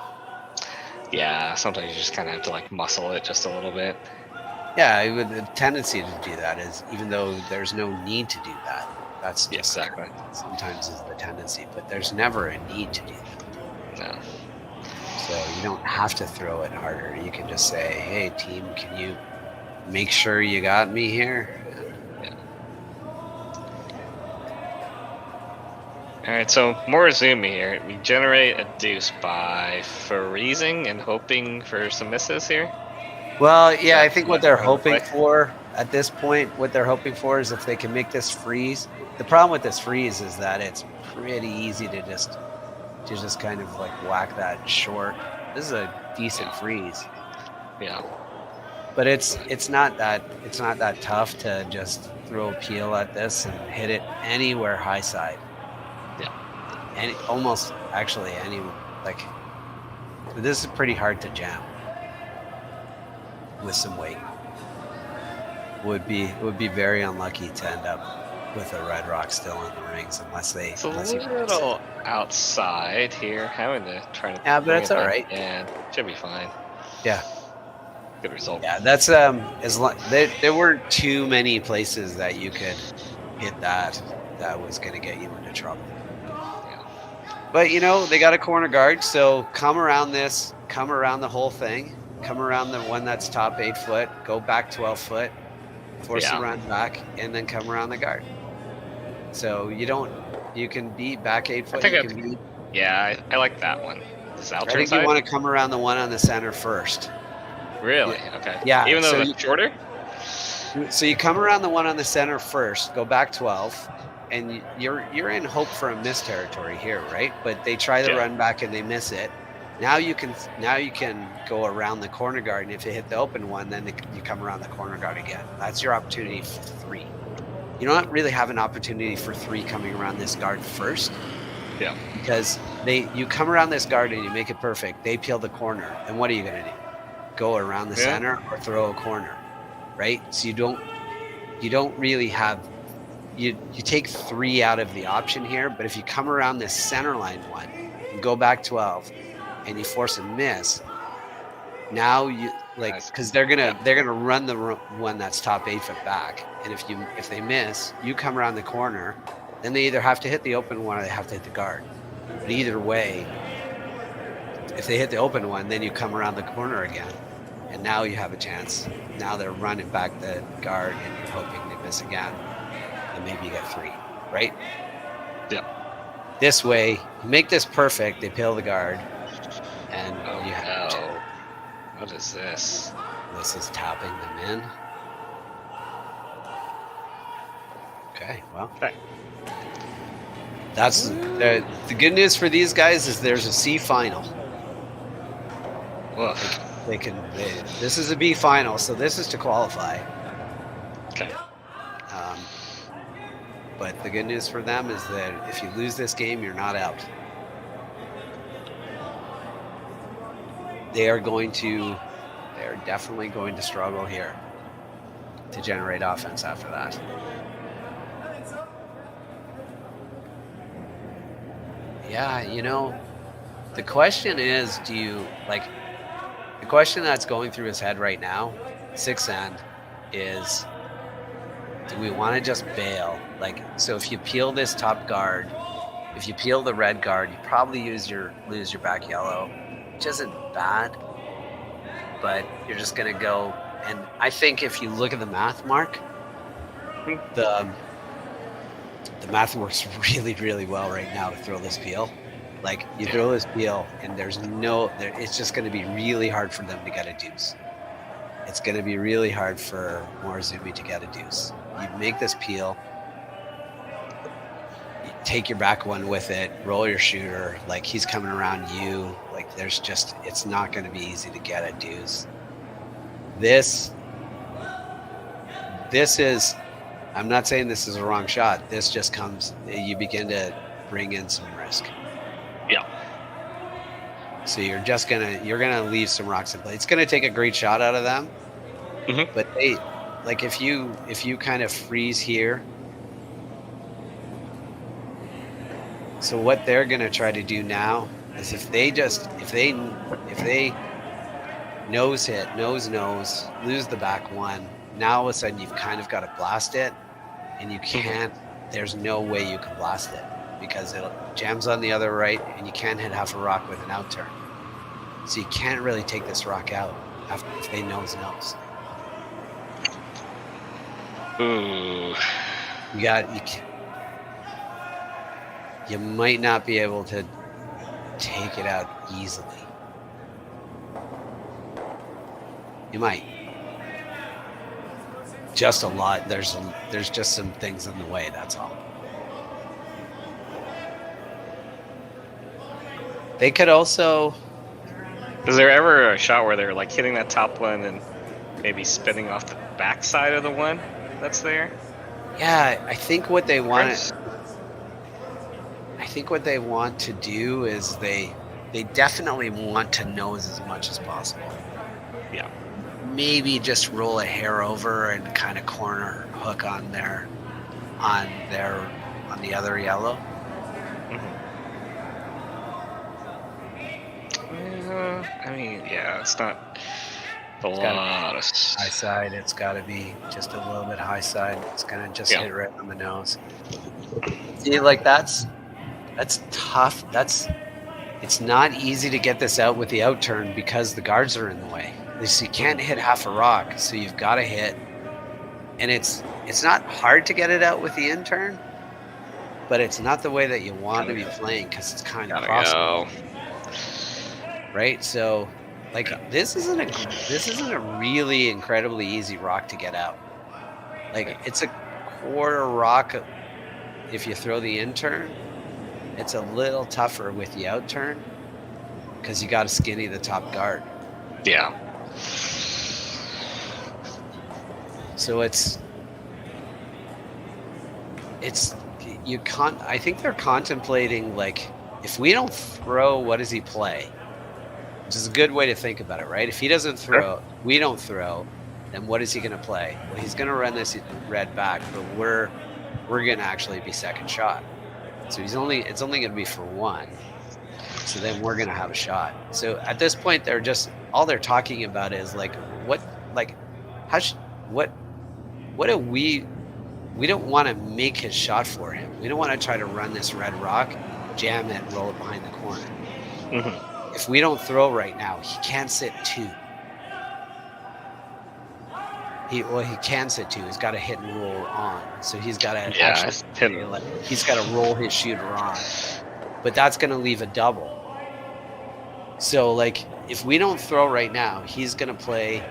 Yeah, sometimes you just kind of have to muscle it just a little bit. Yeah, the tendency to do that is, even though there's no need to do that, that's just exactly. Sometimes is the tendency, but there's never a need to do that. No. So you don't have to throw it harder. You can just say, "Hey, team, can you make sure you got me here?" Alright, so Morozumi here. We generate a deuce by freezing and hoping for some misses here. Well, yeah, I think what they're hoping for at this point, is if they can make this freeze. The problem with this freeze is that it's pretty easy to just kind of whack that short. This is a decent freeze. Yeah. But it's not that tough to just throw a peel at this and hit it anywhere high side. Almost actually any this is pretty hard to jam with some weight. Would be very unlucky to end up with a red rock still in the rings unless It's a little outside here, having to try to. Yeah, but it's all right. Yeah, should be fine. Yeah. Good result. Yeah, that's there weren't too many places that you could hit that was going to get you into trouble. But they got a corner guard, so come around the whole thing, come around the one that's top 8 foot, go back 12 foot, force the run back, and then come around the guard. So you can be back 8 foot. I like that one. I think you want to come around the one on the center first. Really? Okay. Yeah. Even though it's shorter? So you come around the one on the center first, go back 12. And you're in hope for a miss territory here, right? But they try the run back and they miss it. Now you can go around the corner guard, and if you hit the open one, then you come around the corner guard again. That's your opportunity for 3. You don't really have an opportunity for 3 coming around this guard first. Yeah. Because you come around this guard and you make it perfect. They peel the corner, and what are you going to do? Go around the center or throw a corner, right? So you don't really have. You take 3 out of the option here, but if you come around this center line one and go back 12 and you force a miss, now because they're gonna run the one that's top 8 foot back, and if they miss, you come around the corner, then they either have to hit the open one or they have to hit the guard. But either way, if they hit the open one, then you come around the corner again, and now you have a chance. Now they're running back the guard, and you're hoping they miss again. And maybe you get 3, right? Yeah. This way, you make this perfect. They peel the guard, and you have. What is this? This is tapping them in. Okay. Well. Okay. That's the good news for these guys is there's a C final. This is a B final, so this is to qualify. Okay. But the good news for them is that if you lose this game, you're not out. they're definitely going to struggle here to generate offense after that. Yeah, the question is, the question that's going through his head right now, 6th end, is do we want to just bail? So if you peel this top guard, if you peel the red guard, you probably lose your back yellow, which isn't bad, but you're just going to go. And I think if you look at the math, Mark, the math works really, really well right now to throw this peel. You throw this peel, and it's just going to be really hard for them to get a deuce. It's going to be really hard for Morozumi to get a deuce. You make this peel, you take your back one with it, roll your shooter, he's coming around you. It's not going to be easy to get a deuce. This is, I'm not saying this is a wrong shot. This just comes, you begin to bring in some risk. Yeah. So you're gonna leave some rocks in play. It's gonna take a great shot out of them. Mm-hmm. But if you kind of freeze here. So what they're gonna try to do now is if they nose hit, nose, lose the back one, now all of a sudden you've kind of got to blast it, and you can't, there's no way you can blast it because it jams on the other right, and you can't hit half a rock with an out turn. So you can't really take this rock out if they nose. Ooh. You might not be able to take it out easily. You might. Just a lot. There's just some things in the way, that's all. They could also... Is there ever a shot where they're hitting that top one and maybe spinning off the backside of the one that's there? Yeah, I think what they want to do is they definitely want to nose as much as possible. Yeah. Maybe just roll a hair over and kind of corner hook on the other yellow. It's not a lot of high side. It's got to be just a little bit high side. It's gonna just hit right on the nose. See, that's tough. It's not easy to get this out with the out turn because the guards are in the way. So you can't hit half a rock, so you've got to hit. And it's not hard to get it out with the in turn, but it's not the way that you want to be playing because it's kind of crossing. Right? So this isn't a really incredibly easy rock to get out. It's a quarter rock if you throw the in turn. It's a little tougher with the out turn because you got to skinny the top guard. Yeah. So I think they're contemplating if we don't throw, what does he play? Which is a good way to think about it, right? If he doesn't throw, we don't throw, then what is he going to play? Well, he's going to run this red back, but we're going to actually be second shot. So it's only going to be for one. So then we're going to have a shot. So at this point, all they're talking about is what do we don't want to make his shot for him. We don't want to try to run this red rock, jam it, roll it behind the corner. Mm-hmm. If we don't throw right now, he can't sit two. He can sit two. He's got to hit and roll on. So he's got to he's got to roll his shooter on. But that's going to leave a double. So if we don't throw right now, he's going to play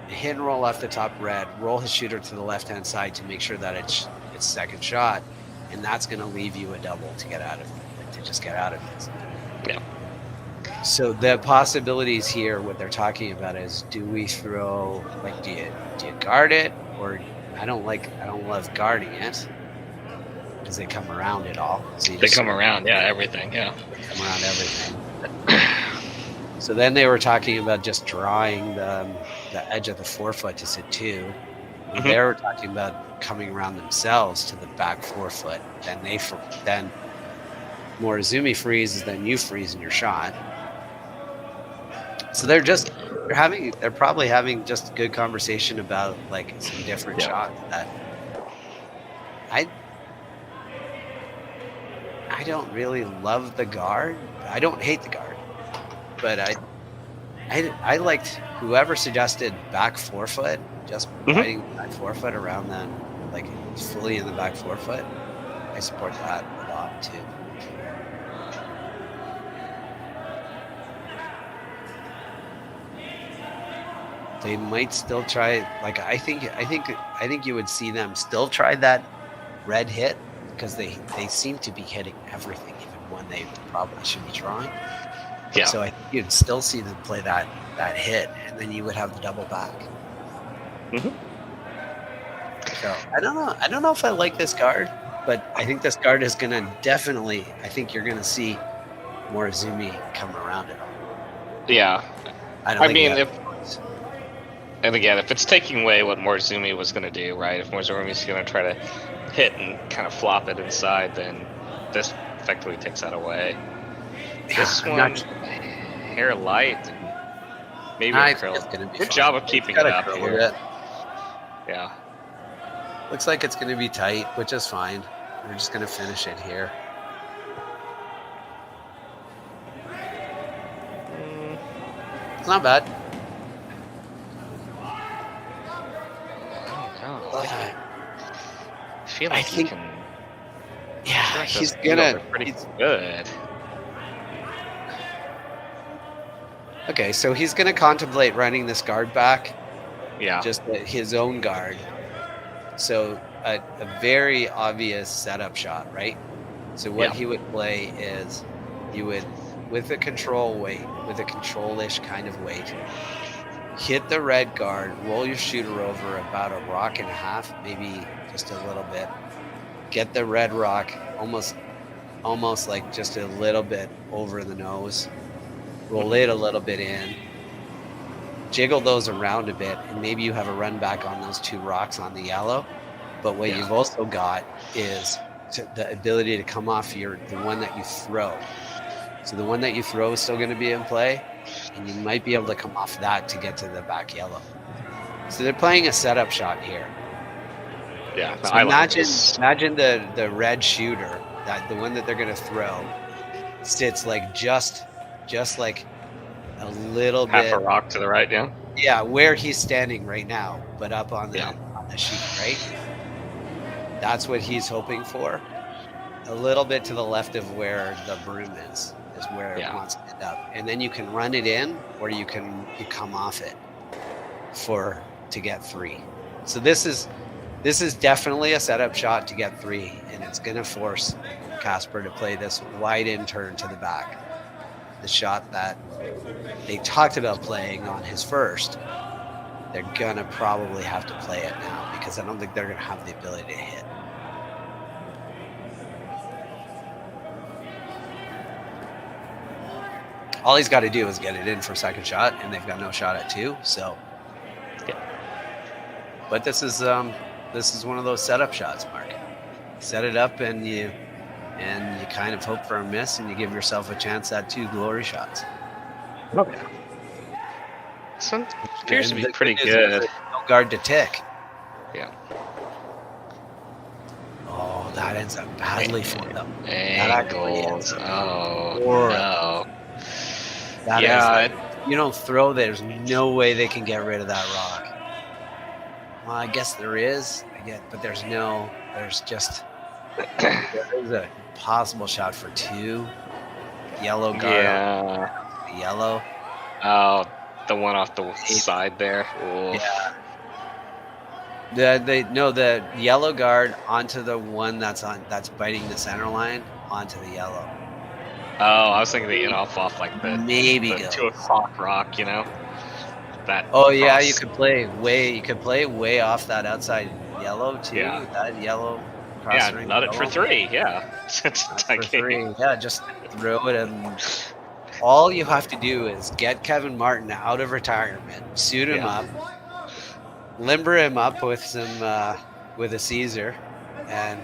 a hit and roll off the top red, roll his shooter to the left-hand side to make sure that it's second shot, and that's going to leave you a double to get out of it, to just get out of it. Yeah. So the possibilities here, what they're talking about is, do we throw, do you guard it, or I don't love guarding it because they come around it all. So they come around, everything, yeah. They come around everything. So then they were talking about just drawing the edge of the forefoot to sit 2. Mhm. They were talking about coming around themselves to the back forefoot. Then Morozumi freezes, then you freeze in your shot. So they're probably having just a good conversation about like some different shots that I don't really love the guard. I don't hate the guard, but I liked whoever suggested back forefoot, just riding the back forefoot around them, like fully in the back forefoot. I support that a lot too. They might still try. Like I think you would see them still try that red hit because they seem to be hitting everything, even when they probably should be drawing. Yeah. So I think you'd still see them play that hit, and then you would have the double back. So I don't know. I don't know if I like this card, but I think this card is gonna definitely. I think you're gonna see Morozumi come around it. Yeah. I mean, and again, if it's taking away what Morozumi was going to do, right? If Morozumi's going to try to hit and kind of flop it inside, then this effectively takes that away. This one, hair light, maybe a curl. Good job of keeping it up here. Yeah. Looks like it's going to be tight, which is fine. We're just going to finish it here. It's not bad. I feel like he can. Yeah, he's gonna. Pretty good. Okay, so he's gonna contemplate running this guard back. Yeah. Just his own guard. So a very obvious setup shot, right? So what he would play is, you would, with a control weight, with a control-ish kind of weight, hit the red guard, roll your shooter over about a rock and a half, maybe just a little bit. Get the red rock almost like just a little bit over the nose. Roll it a little bit in. Jiggle those around a bit, and maybe you have a run back on those 2 rocks on the yellow. But what you've also got is the ability to come off the one that you throw. So the one that you throw is still going to be in play, and you might be able to come off that to get to the back yellow. So they're playing a setup shot here. Yeah. So imagine the red shooter, that the one that they're going to throw, sits like just like a little bit. Half a rock to the right, yeah. Yeah, where he's standing right now, but up on the sheet, right? That's what he's hoping for. A little bit to the left of where the broom is where it wants to end up. And then you can run it in, or you come off it to get 3. So this is definitely a setup shot to get 3, and it's going to force Casper to play this wide in turn to the back. The shot that they talked about playing on his first, they're going to probably have to play it now, because I don't think they're going to have the ability to hit. All he's got to do is get it in for second shot, and they've got no shot at 2. So, but this is one of those setup shots, Mark. Set it up, and you kind of hope for a miss, and you give yourself a chance at 2 glory shots. Okay. This one appears to be pretty good. No guard to tick. Yeah. Oh, that ends up badly for them. Angles. Oh, no. You don't throw, there's no way they can get rid of that rock. Well, I guess there is. But there's just there's a possible shot for 2. Yellow guard. Yeah. Yellow. Oh, the one off the side there. Ooh. Yeah. The yellow guard onto the one that's biting the center line onto the yellow. Oh, I was thinking the off like the 2 o'clock rock, you know. That. Oh yeah, you could play way off that outside yellow too. Yeah. That yellow. Nut it for 3. Yeah. For 3. Yeah, just throw it and all you have to do is get Kevin Martin out of retirement, suit him up, limber him up with some with a Caesar, and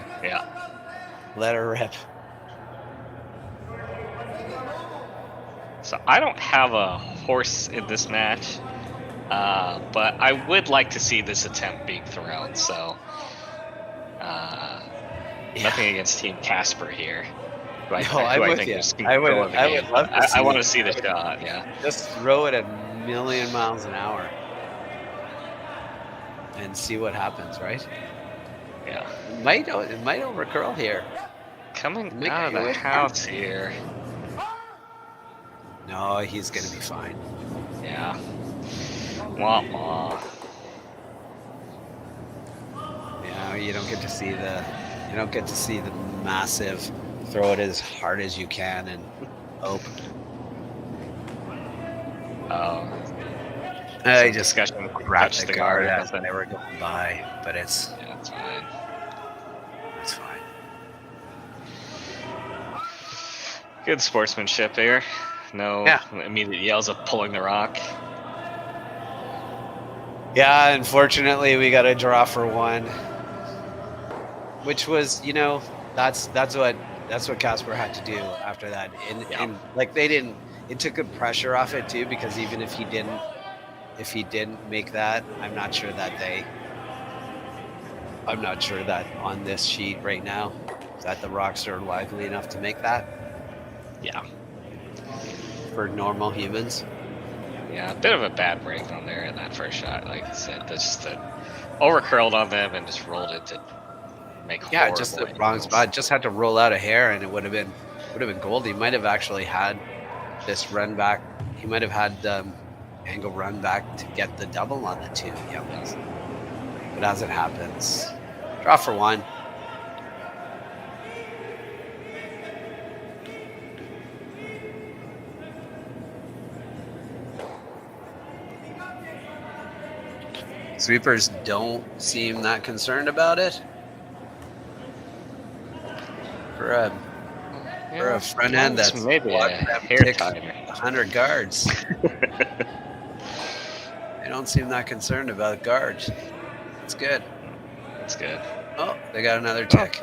let her rip. So I don't have a horse in this match, but I would like to see this attempt being thrown. So nothing against Team Casper here. I would love to see. I want to see the shot. Yeah. Just throw it at a million miles an hour and see what happens, right? Yeah. It might overcurl here. Coming out of the house here. No, he's gonna be fine. Yeah. Wah wah. Yeah, you don't get to see the massive throw it as hard as you can and hope. Oh. I just grabbed the guard as they were going by, but it's fine. It's fine. Good sportsmanship here. No immediate yells of pulling the rock. Yeah, unfortunately we got a draw for one. Which was, that's what Casper had to do after that. And like it took good pressure off it too, because even if he didn't make that, I'm not sure that on this sheet right now that the rocks are lively enough to make that. Yeah. For normal humans. Yeah, a bit of a bad break on there in that first shot. Like I said, just over curled on them and just rolled it to make just the wrong spot. Just had to roll out a hair and it would have been gold. He might have actually had this run back. He might have had angle run back to get the double on the two. Yeah, but as it happens, draw for one. Sweepers don't seem that concerned about it. For a front end that's maybe a hair timer. 100 guards. They don't seem that concerned about guards. It's good. That's good. Oh, they got another tick.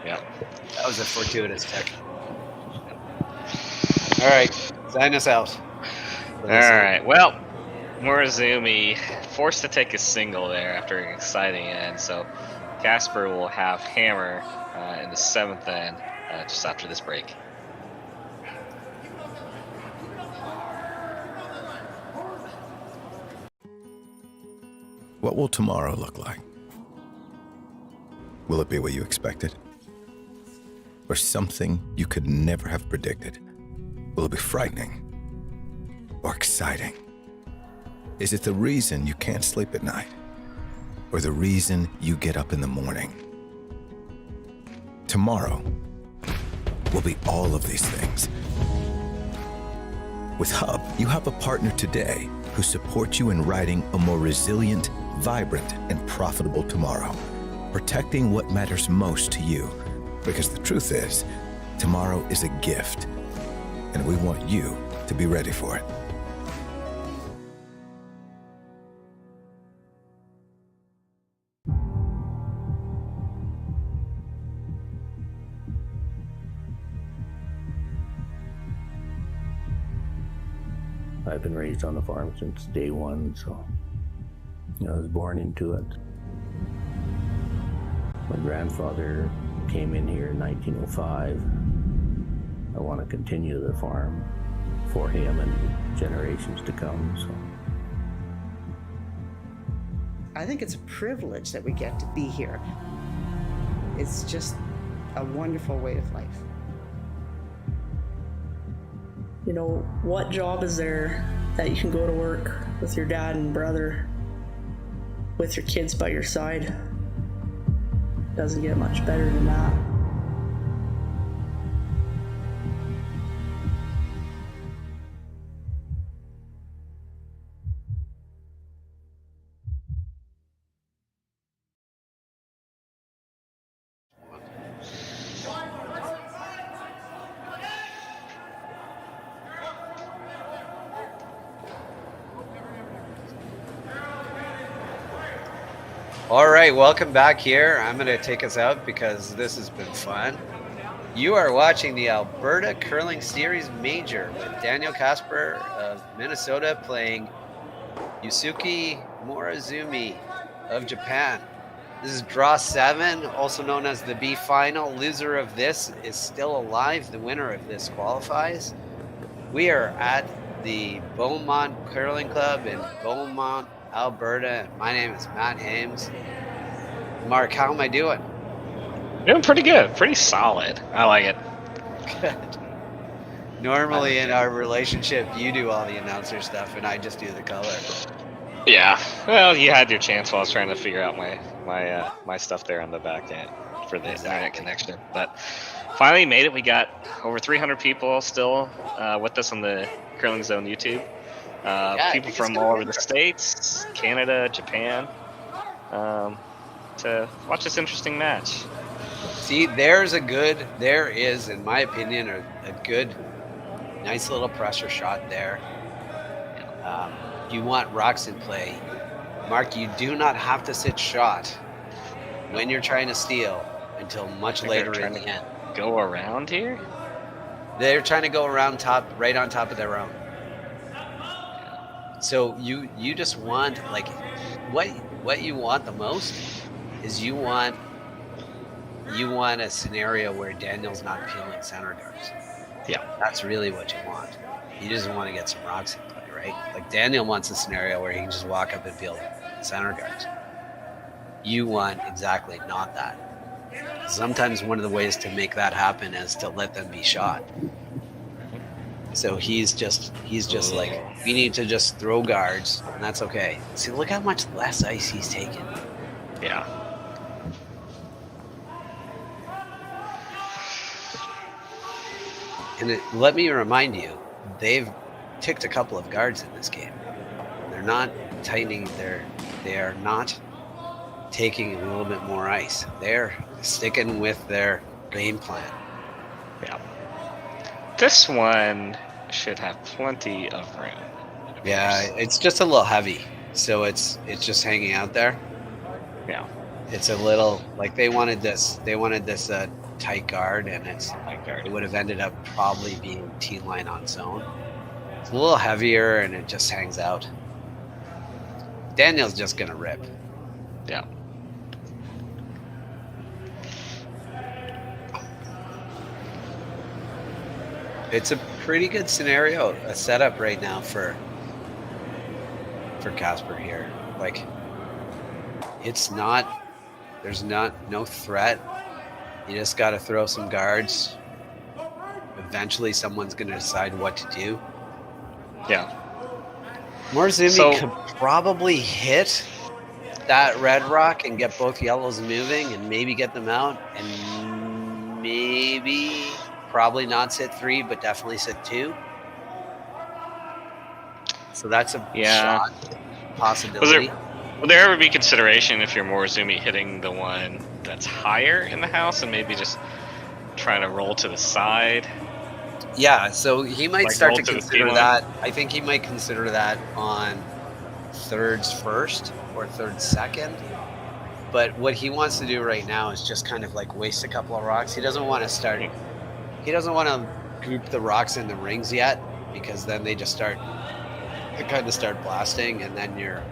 Yeah. That was a fortuitous tick. All right, sign us out. All right. Well, Morozumi forced to take a single there after an exciting end. So Casper will have hammer in the 7th end just after this break. What will tomorrow look like? Will it be what you expected? Or something you could never have predicted? Will it be frightening? Or exciting? Is it the reason you can't sleep at night? Or the reason you get up in the morning? Tomorrow will be all of these things. With Hub, you have a partner today who supports you in writing a more resilient, vibrant, and profitable tomorrow, protecting what matters most to you. Because the truth is, tomorrow is a gift, and we want you to be ready for it. I've been raised on the farm since day one, so I was born into it. My grandfather came in here in 1905. I want to continue the farm for him and generations to come. So I think it's a privilege that we get to be here. It's just a wonderful way of life. What job is there that you can go to work with your dad and brother, with your kids by your side? Doesn't get much better than that. All right, welcome back here. I'm going to take us out because this has been fun. You are watching the Alberta Curling Series Major with Daniel Casper of Minnesota playing Yusuke Morozumi of Japan. This is draw 7, also known as the B final. Loser of this is still alive. The winner of this qualifies. We are at the Beaumont Curling Club in Beaumont, Alberta. My name is Matt Hames. Mark, how am I doing? Doing pretty good. Pretty solid. I like it. Good. Normally in our relationship, you do all the announcer stuff and I just do the color. Yeah. Well, you had your chance while I was trying to figure out my stuff there on the back end for the internet connection. But finally made it. We got over 300 people still with us on the Curling Zone YouTube. People from all over the States, Canada, Japan, to watch this interesting match. See, there is, in my opinion, a good, nice little pressure shot there. You want rocks in play. Mark, you do not have to sit shot when you're trying to steal until much later in the end. Go around here? They're trying to go around top, right on top of their own. So you just want, like, what you want the most is you want a scenario where Daniel's not peeling center guards. Yeah. That's really what you want. You just want to get some rocks in play, right? Like Daniel wants a scenario where he can just walk up and peel center guards. You want exactly not that. Sometimes one of the ways to make that happen is to let them be shot. So he's just like, we need to just throw guards, and that's okay. See, look how much less ice he's taken. Yeah. And let me remind you, they've ticked a couple of guards in this game. They're not tightening they are not taking a little bit more ice. They're sticking with their game plan. Yeah. This one should have plenty of room. Yeah, it's just a little heavy, so it's just hanging out there. Yeah. It's a little, like, they wanted this tight guard, and it would have ended up probably being T-line on zone. It's a little heavier, and it just hangs out. Daniel's just gonna rip. Yeah. It's a pretty good scenario, a setup right now for Casper here. Like, there's no threat. You just got to throw some guards. Eventually someone's going to decide what to do. Yeah. Morozumi could probably hit that red rock and get both yellows moving and maybe get them out, and maybe probably not sit 3, but definitely sit 2. So that's a shot possibility. Would there ever be consideration if you're Morozumi hitting the one that's higher in the house and maybe just trying to roll to the side? Yeah, so he might start to consider that. I think he might consider that on thirds first or thirds second. But what he wants to do right now is just kind of like waste a couple of rocks. He doesn't want to group the rocks in the rings yet, because then they start blasting, and then you're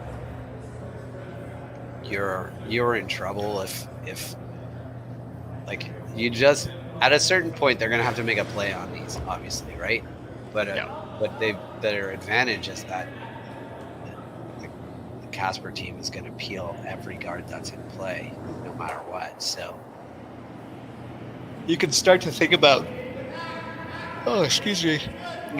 in trouble if like, you just, at a certain point they're gonna have to make a play on these, obviously, right? But their advantage is that the Casper team is gonna peel every guard that's in play, no matter what. So you can start to think about you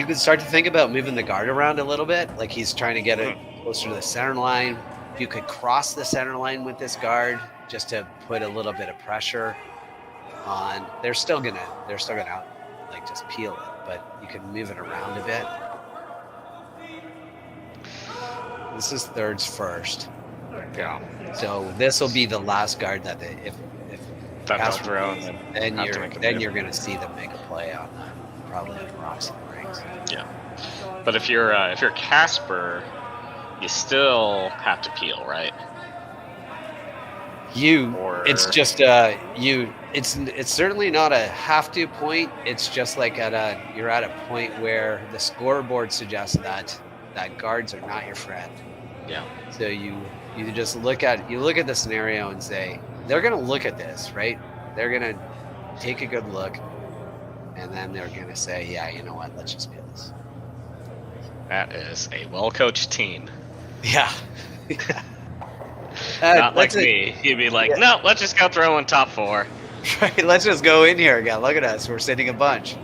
can start to think about moving the guard around a little bit. Like, he's trying to get it closer to the center line. You could cross the center line with this guard just to put a little bit of pressure on. They're still gonna like just peel it, but you can move it around a bit. This is thirds first. Yeah. So this will be the last guard that if that's thrown, then you're gonna see them make a play on that. Probably on rocks and rings. Yeah. But if you're Casper, you still have to peel, right? It's just it's certainly not a have to point. It's just like you're at a point where the scoreboard suggests that guards are not your friend. Yeah. So you just look at the scenario and say, they're gonna look at this, right? They're gonna take a good look, and then they're gonna say, yeah, you know what, let's just do this. That is a well-coached team. Yeah. Not like me. He'd be like, no, let's just go throw in top 4. Right, let's just go in here again. Look at us. We're sitting a bunch.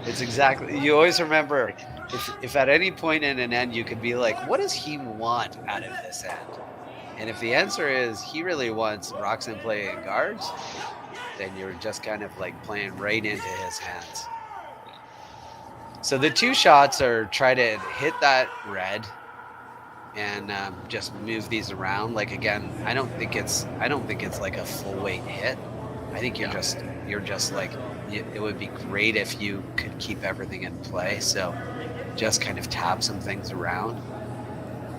It's exactly. You always remember, if at any point in an end you could be like, what does he want out of this end? And if the answer is he really wants Roxanne playing guards, then you're just kind of like playing right into his hands. So the 2 shots are try to hit that red and just move these around. Like, again, I don't think it's like a full weight hit. I think you're just like, it would be great if you could keep everything in play. So just kind of tap some things around,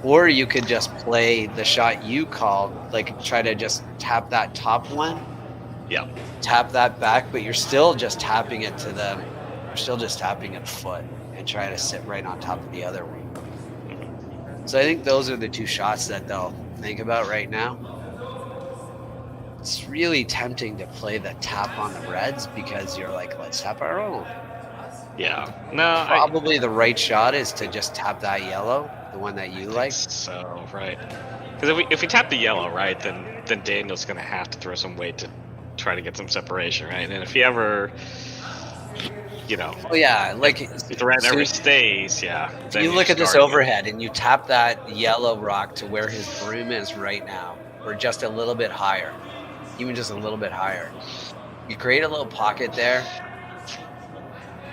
or you could just play the shot you called, like try to just tap that top one. Yeah. Tap that back, but you're still just tapping it a foot and try to sit right on top of the other one. So I think those are the 2 shots that they'll think about right now. It's really tempting to play the tap on the reds because you're like, let's tap our own. Yeah. No. Probably the right shot is to just tap that yellow, the one that you like. So right. Because if we tap the yellow, right, then Daniel's gonna have to throw some weight to try to get some separation, right? And if he ever, Oh yeah, like if the red ever stays, yeah. If you look at this overhead and you tap that yellow rock to where his broom is right now, or just a little bit higher, even just a little bit higher, you create a little pocket there.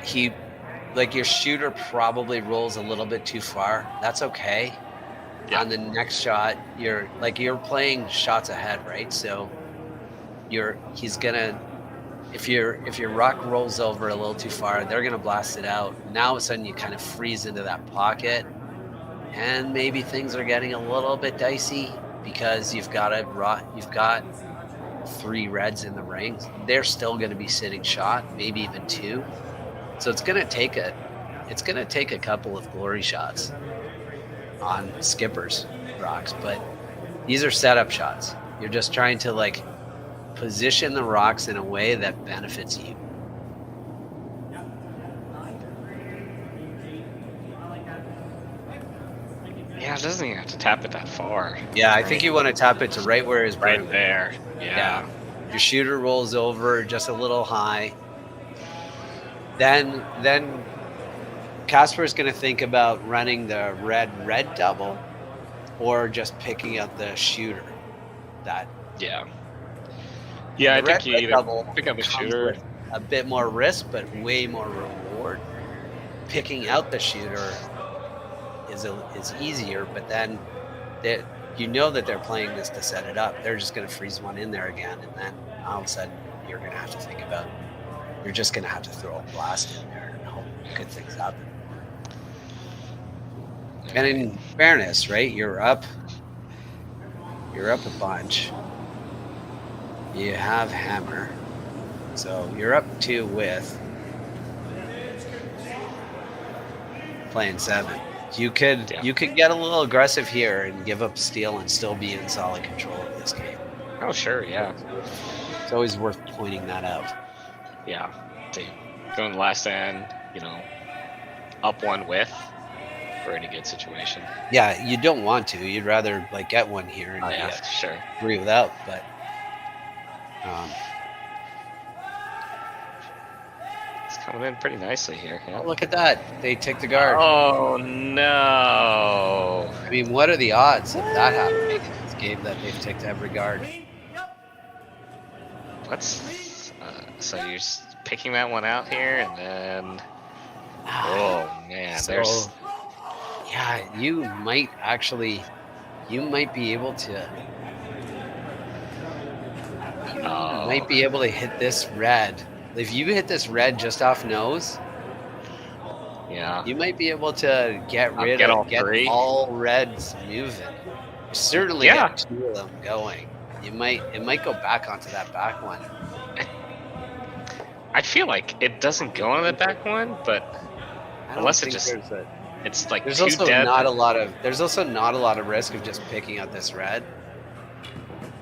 Your shooter probably rolls a little bit too far. That's okay. Yeah. On the next shot, you're playing shots ahead, right? So he's gonna. If your rock rolls over a little too far, they're gonna blast it out. Now all of a sudden you kind of freeze into that pocket, and maybe things are getting a little bit dicey because you've got 3 reds in the ring. They're still gonna be sitting shot, maybe even 2. So it's gonna take a couple of glory shots on Skipper's rocks, but these are setup shots. You're just trying to position the rocks in a way that benefits you. Yeah, it doesn't even have to tap it that far. Yeah, I think you want to tap it to right where his right there. Yeah. Your shooter rolls over just a little high. Then Casper's going to think about running the red double, or just picking up the shooter. Yeah, I think you either pick up the shooter. A bit more risk, but way more reward. Picking out the shooter is easier, but then you know that they're playing this to set it up. They're just going to freeze one in there again, and then all of a sudden you're going to have to think about. You're just going to have to throw a blast in there and hope good things happen. And in fairness, right? You're up a bunch. You have hammer, so you're up 2 with playing 7. You could get a little aggressive here and give up steal and still be in solid control of this game. Oh sure, yeah. It's always worth pointing that out. Yeah, going the last end, up 1 with for any good situation. Yeah, you don't want to. You'd rather get one here and get sure 3 without, but. It's coming in pretty nicely here. Yeah. Oh, look at that. They take the guard. Oh, no. I mean, what are the odds of that happening in this game, that they've taken every guard? So you're picking that one out here, and then... Oh, man. Yeah, you might be able to... might be able to hit this red. If you hit this red just off nose, you might be able to get all reds moving. Certainly get 2 of them going. it might go back onto that back one. I feel like it doesn't go on the back one, but I don't unless it think just, there's it's like there's too also dead. not a lot of risk of just picking out this red.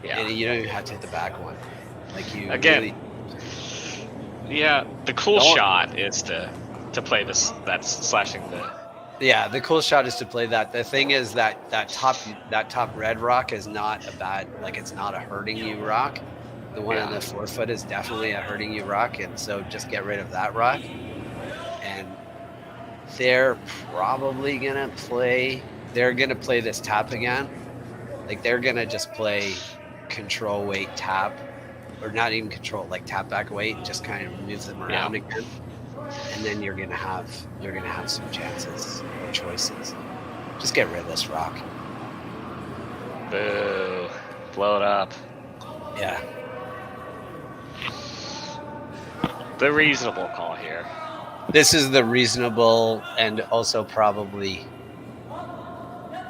Yeah. And you don't even have to hit the back one. Like you Again. Yeah, the cool Don't- shot is to play this. That's slashing the. Yeah, the cool shot is to play that. The thing is that top red rock is not a bad, like it's not a hurting you rock. The one on the 4-foot is definitely a hurting you rock, and so just get rid of that rock. And they're probably gonna play. They're gonna play this tap again. Like they're gonna just play control weight tap, or not even control, like tap back weight, and just kind of move them around again. And then you're gonna have some chances or choices. Just get rid of this rock. Boo! Blow it up. Yeah. The reasonable call here. This is the reasonable and also probably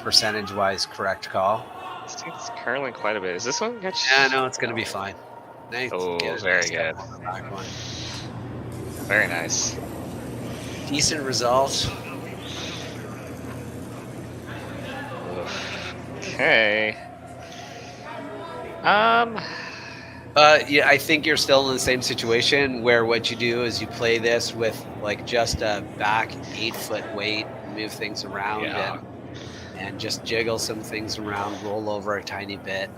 percentage-wise correct call. This thing's curling quite a bit. Is this one? Yeah, no, it's gonna be fine. Nice. Oh, Get a very nice good. tap on the back one. Very nice. Decent result. Okay. Yeah, I think you're still in the same situation where what you do is you play this with like just a back 8-foot weight, move things around and just jiggle some things around, roll over a tiny bit.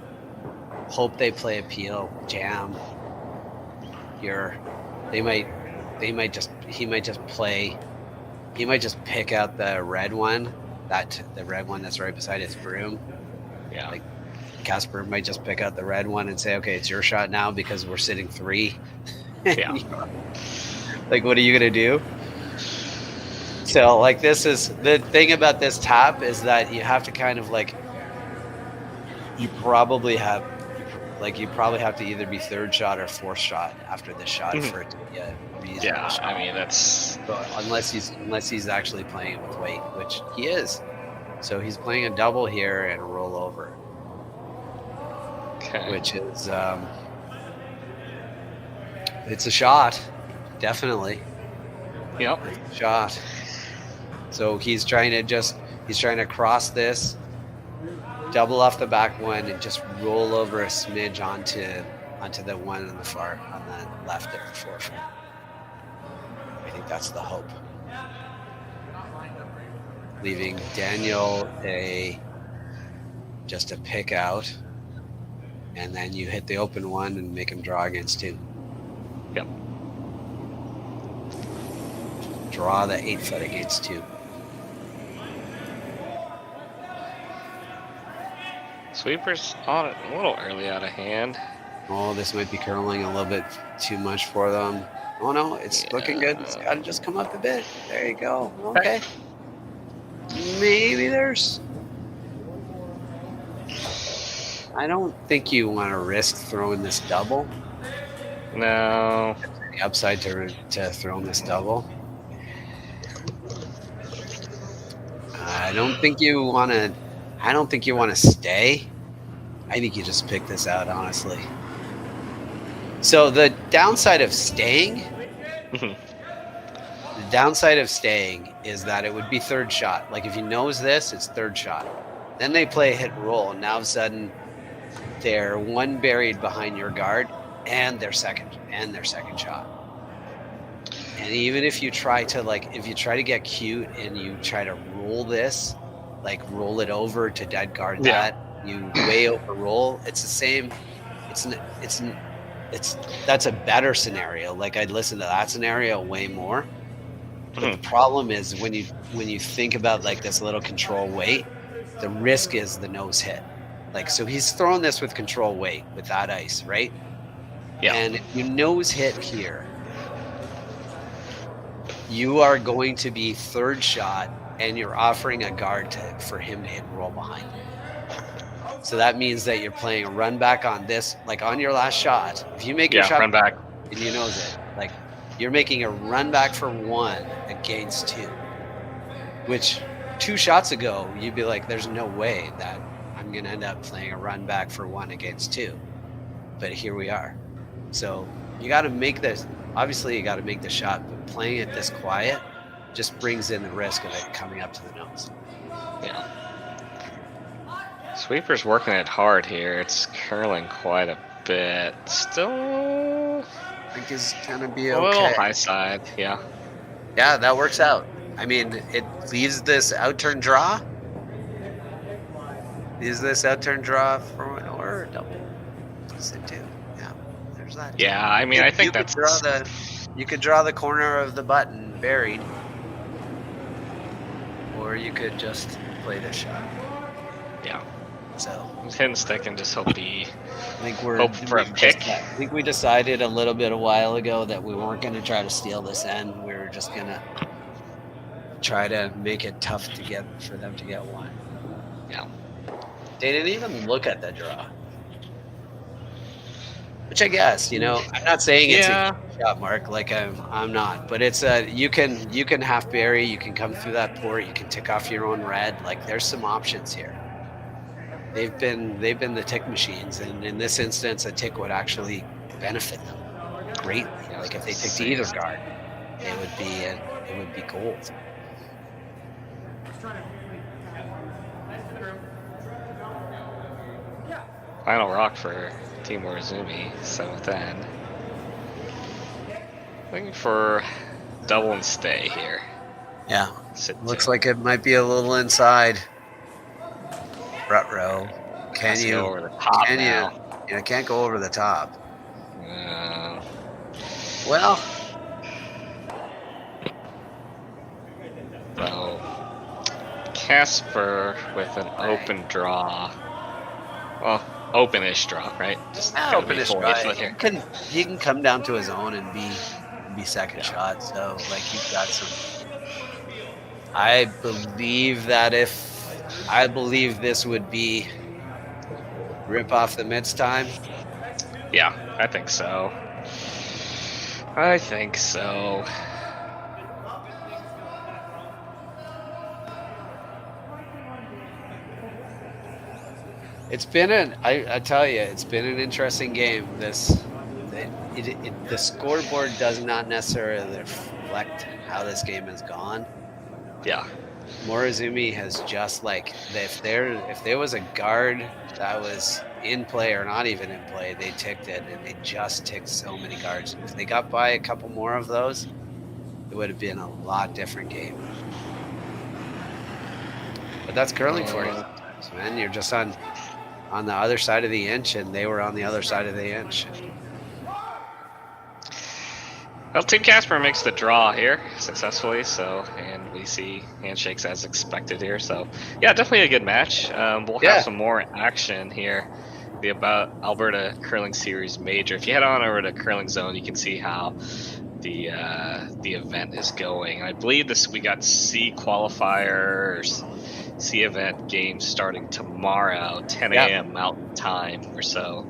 Hope they play a peel, jam. He might just pick out the red one, the red one that's right beside his broom. Yeah. Like Casper might just pick out the red one and say, okay, it's your shot now because we're sitting 3. Yeah. Like, what are you going to do? So, like, this is the thing about this tap is that you have to kind of like, you probably have to either be 3rd shot or 4th shot after this shot for it to be a reasonable shot. I mean, that's. But unless he's actually playing it with weight, which he is. So he's playing a double here and a roll over. Okay. Which is it's a shot, definitely. Yep. It's a shot. So he's trying to cross this, double off the back one, and just roll over a smidge onto the one on the left of the 4-foot. I think that's the hope. Leaving Daniel just a pick out. And then you hit the open one and make him draw against 2. Yep. Draw the 8-foot against 2. Sweeper's on it a little early out of hand. Oh, this might be curling a little bit too much for them. Oh no, it's looking good. It's got to just come up a bit. There you go. Okay. Maybe there's. I don't think you want to risk throwing this double. No. The upside to throwing this double. I don't think you want to stay. I think you just pick this out, honestly. So the downside of staying, is that it would be 3rd shot. Like if you nose this, it's 3rd shot. Then they play hit and roll, and now all of a sudden they're one buried behind your guard and their second shot. And even if you try to get cute and you try to roll this, like roll it over to dead guard that, you way over roll, it's the same. That's a better scenario. Like I'd listen to that scenario way more. But the problem is when you think about like this little control weight, the risk is the nose hit. Like, so he's throwing this with control weight with that ice, right? Yeah. And if you nose hit here, you are going to be 3rd shot and you're offering a guard for him to hit and roll behind. So that means that you're playing a run back on this, like on your last shot. If you make your shot run back and you nose it, like you're making a run back for 1 against 2, which 2 shots ago, you'd be like, there's no way that I'm going to end up playing a run back for 1 against 2. But here we are. So you got to make this. Obviously, you got to make the shot, but playing it this quiet just brings in the risk of it coming up to the nose. Yeah. Sweeper's working it hard here. It's curling quite a bit. Still, I think it's gonna be a okay. little high side. Yeah. Yeah, that works out. I mean, it leaves this outturn draw. Is this outturn draw for an or double? Yes, it do. Yeah, there's that. Yeah, I mean, I think that's. You could draw the corner of the button buried, or you could just play this shot. Yeah. So hit and stick and just hope he. I think hope for a pick. I think we decided a little bit a while ago that we weren't going to try to steal this end. We were just going to try to make it tough to get for them to get 1. Yeah. They didn't even look at the draw. Which I guess, you know, I'm not saying it's a shot mark, like I'm not, but it's you can half bury, you can come through that port, you can tick off your own red. Like there's some options here. They've been the tick machines, and in this instance, a tick would actually benefit them greatly. Like if they ticked either guard, it would be gold. Final rock for Team Morozumi, 7th end. Looking for double and stay here. Yeah, looks like it might be a little inside. Front row. Can you go over the top now? You can't go over the top. Well. Well, Casper with an open draw. Well, open-ish draw, right? Just open-ish draw. He can come down to his own and be second shot. So like you've got some. I believe this would be rip off the mids time. Yeah, I think so. It's been I tell you, it's been an interesting game. The scoreboard does not necessarily reflect how this game has gone. Yeah. Morozumi has just like if there was a guard that was in play or not even in play, they ticked it, and they just ticked so many guards. If they got by a couple more of those, it would have been a lot different game. But that's curling for you, man. You're just on the other side of the inch, and they were on the other side of the inch. Well, Team Casper makes the draw here successfully, and we see handshakes as expected here. So, yeah, definitely a good match. We'll have some more action here. The Alberta Curling Series Major. If you head on over to Curling Zone, you can see how the event is going. I believe we got C qualifiers, C event games starting tomorrow, 10 a.m. Mountain Time or so,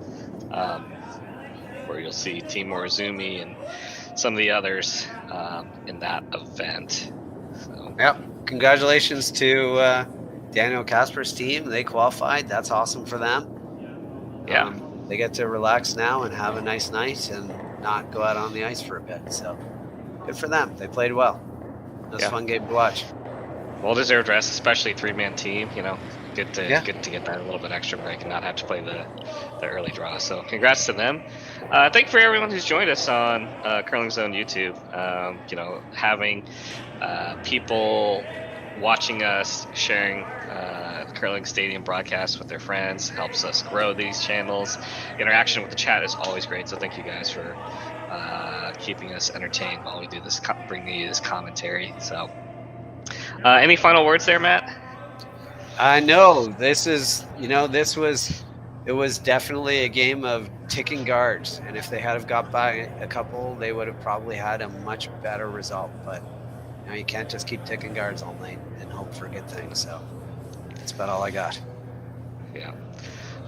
where you'll see Team Morozumi and some of the others in that event. So. Yep. Congratulations to Daniel Casper's team. They qualified. That's awesome for them. Yeah. They get to relax now and have a nice night and not go out on the ice for a bit. So good for them. They played well. It was a fun game to watch. Well deserved rest, especially 3-man team. You know, good to get that a little bit extra break and not have to play the early draw. So congrats to them. Thank you for everyone who's joined us on Curling Zone YouTube. You know, having people watching us, sharing curling stadium broadcasts with their friends helps us grow these channels. Interaction with the chat is always great, so thank you guys for keeping us entertained while we do this, bringing you this commentary. So, any final words there, Matt? No, it was definitely a game of ticking guards, and if they had have got by a couple, they would have probably had a much better result. But you can't just keep ticking guards all night and hope for good things. So that's about all I got. Yeah.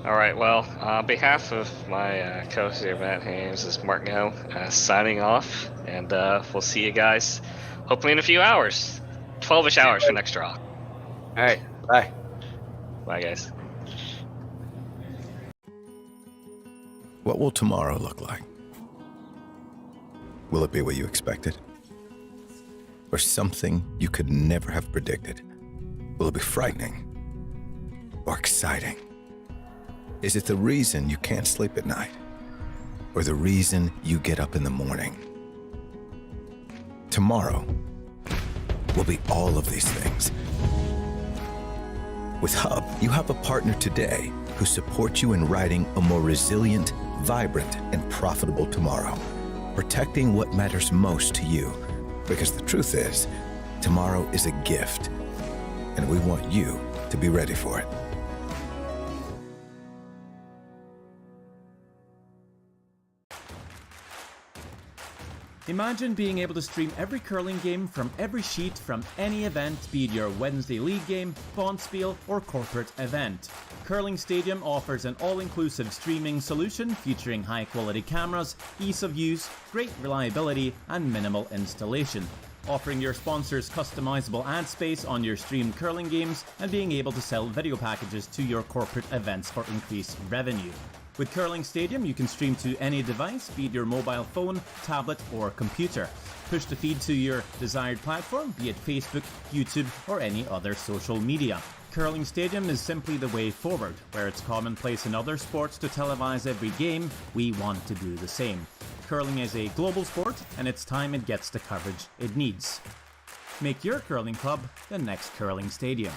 All right. Well, on behalf of my co-host here, Matt Hames, this is Mark Ngo, signing off, and we'll see you guys hopefully in a few hours, 12-ish hours for next draw. All right. Bye. Bye, guys. What will tomorrow look like? Will it be what you expected? Or something you could never have predicted? Will it be frightening? Or exciting? Is it the reason you can't sleep at night? Or the reason you get up in the morning? Tomorrow will be all of these things. With Hub, you have a partner today who supports you in writing a more resilient, vibrant, and profitable tomorrow, protecting what matters most to you. Because the truth is, tomorrow is a gift, and we want you to be ready for it. Imagine being able to stream every curling game from every sheet from any event, be it your Wednesday league game, bonspiel, or corporate event. Curling Stadium offers an all-inclusive streaming solution featuring high-quality cameras, ease of use, great reliability, and minimal installation. Offering your sponsors customizable ad space on your streamed curling games and being able to sell video packages to your corporate events for increased revenue. With Curling Stadium, you can stream to any device, be it your mobile phone, tablet, or computer. Push the feed to your desired platform, be it Facebook, YouTube, or any other social media. Curling Stadium is simply the way forward. Where it's commonplace in other sports to televise every game, we want to do the same. Curling is a global sport, and it's time it gets the coverage it needs. Make your curling club the next Curling Stadium.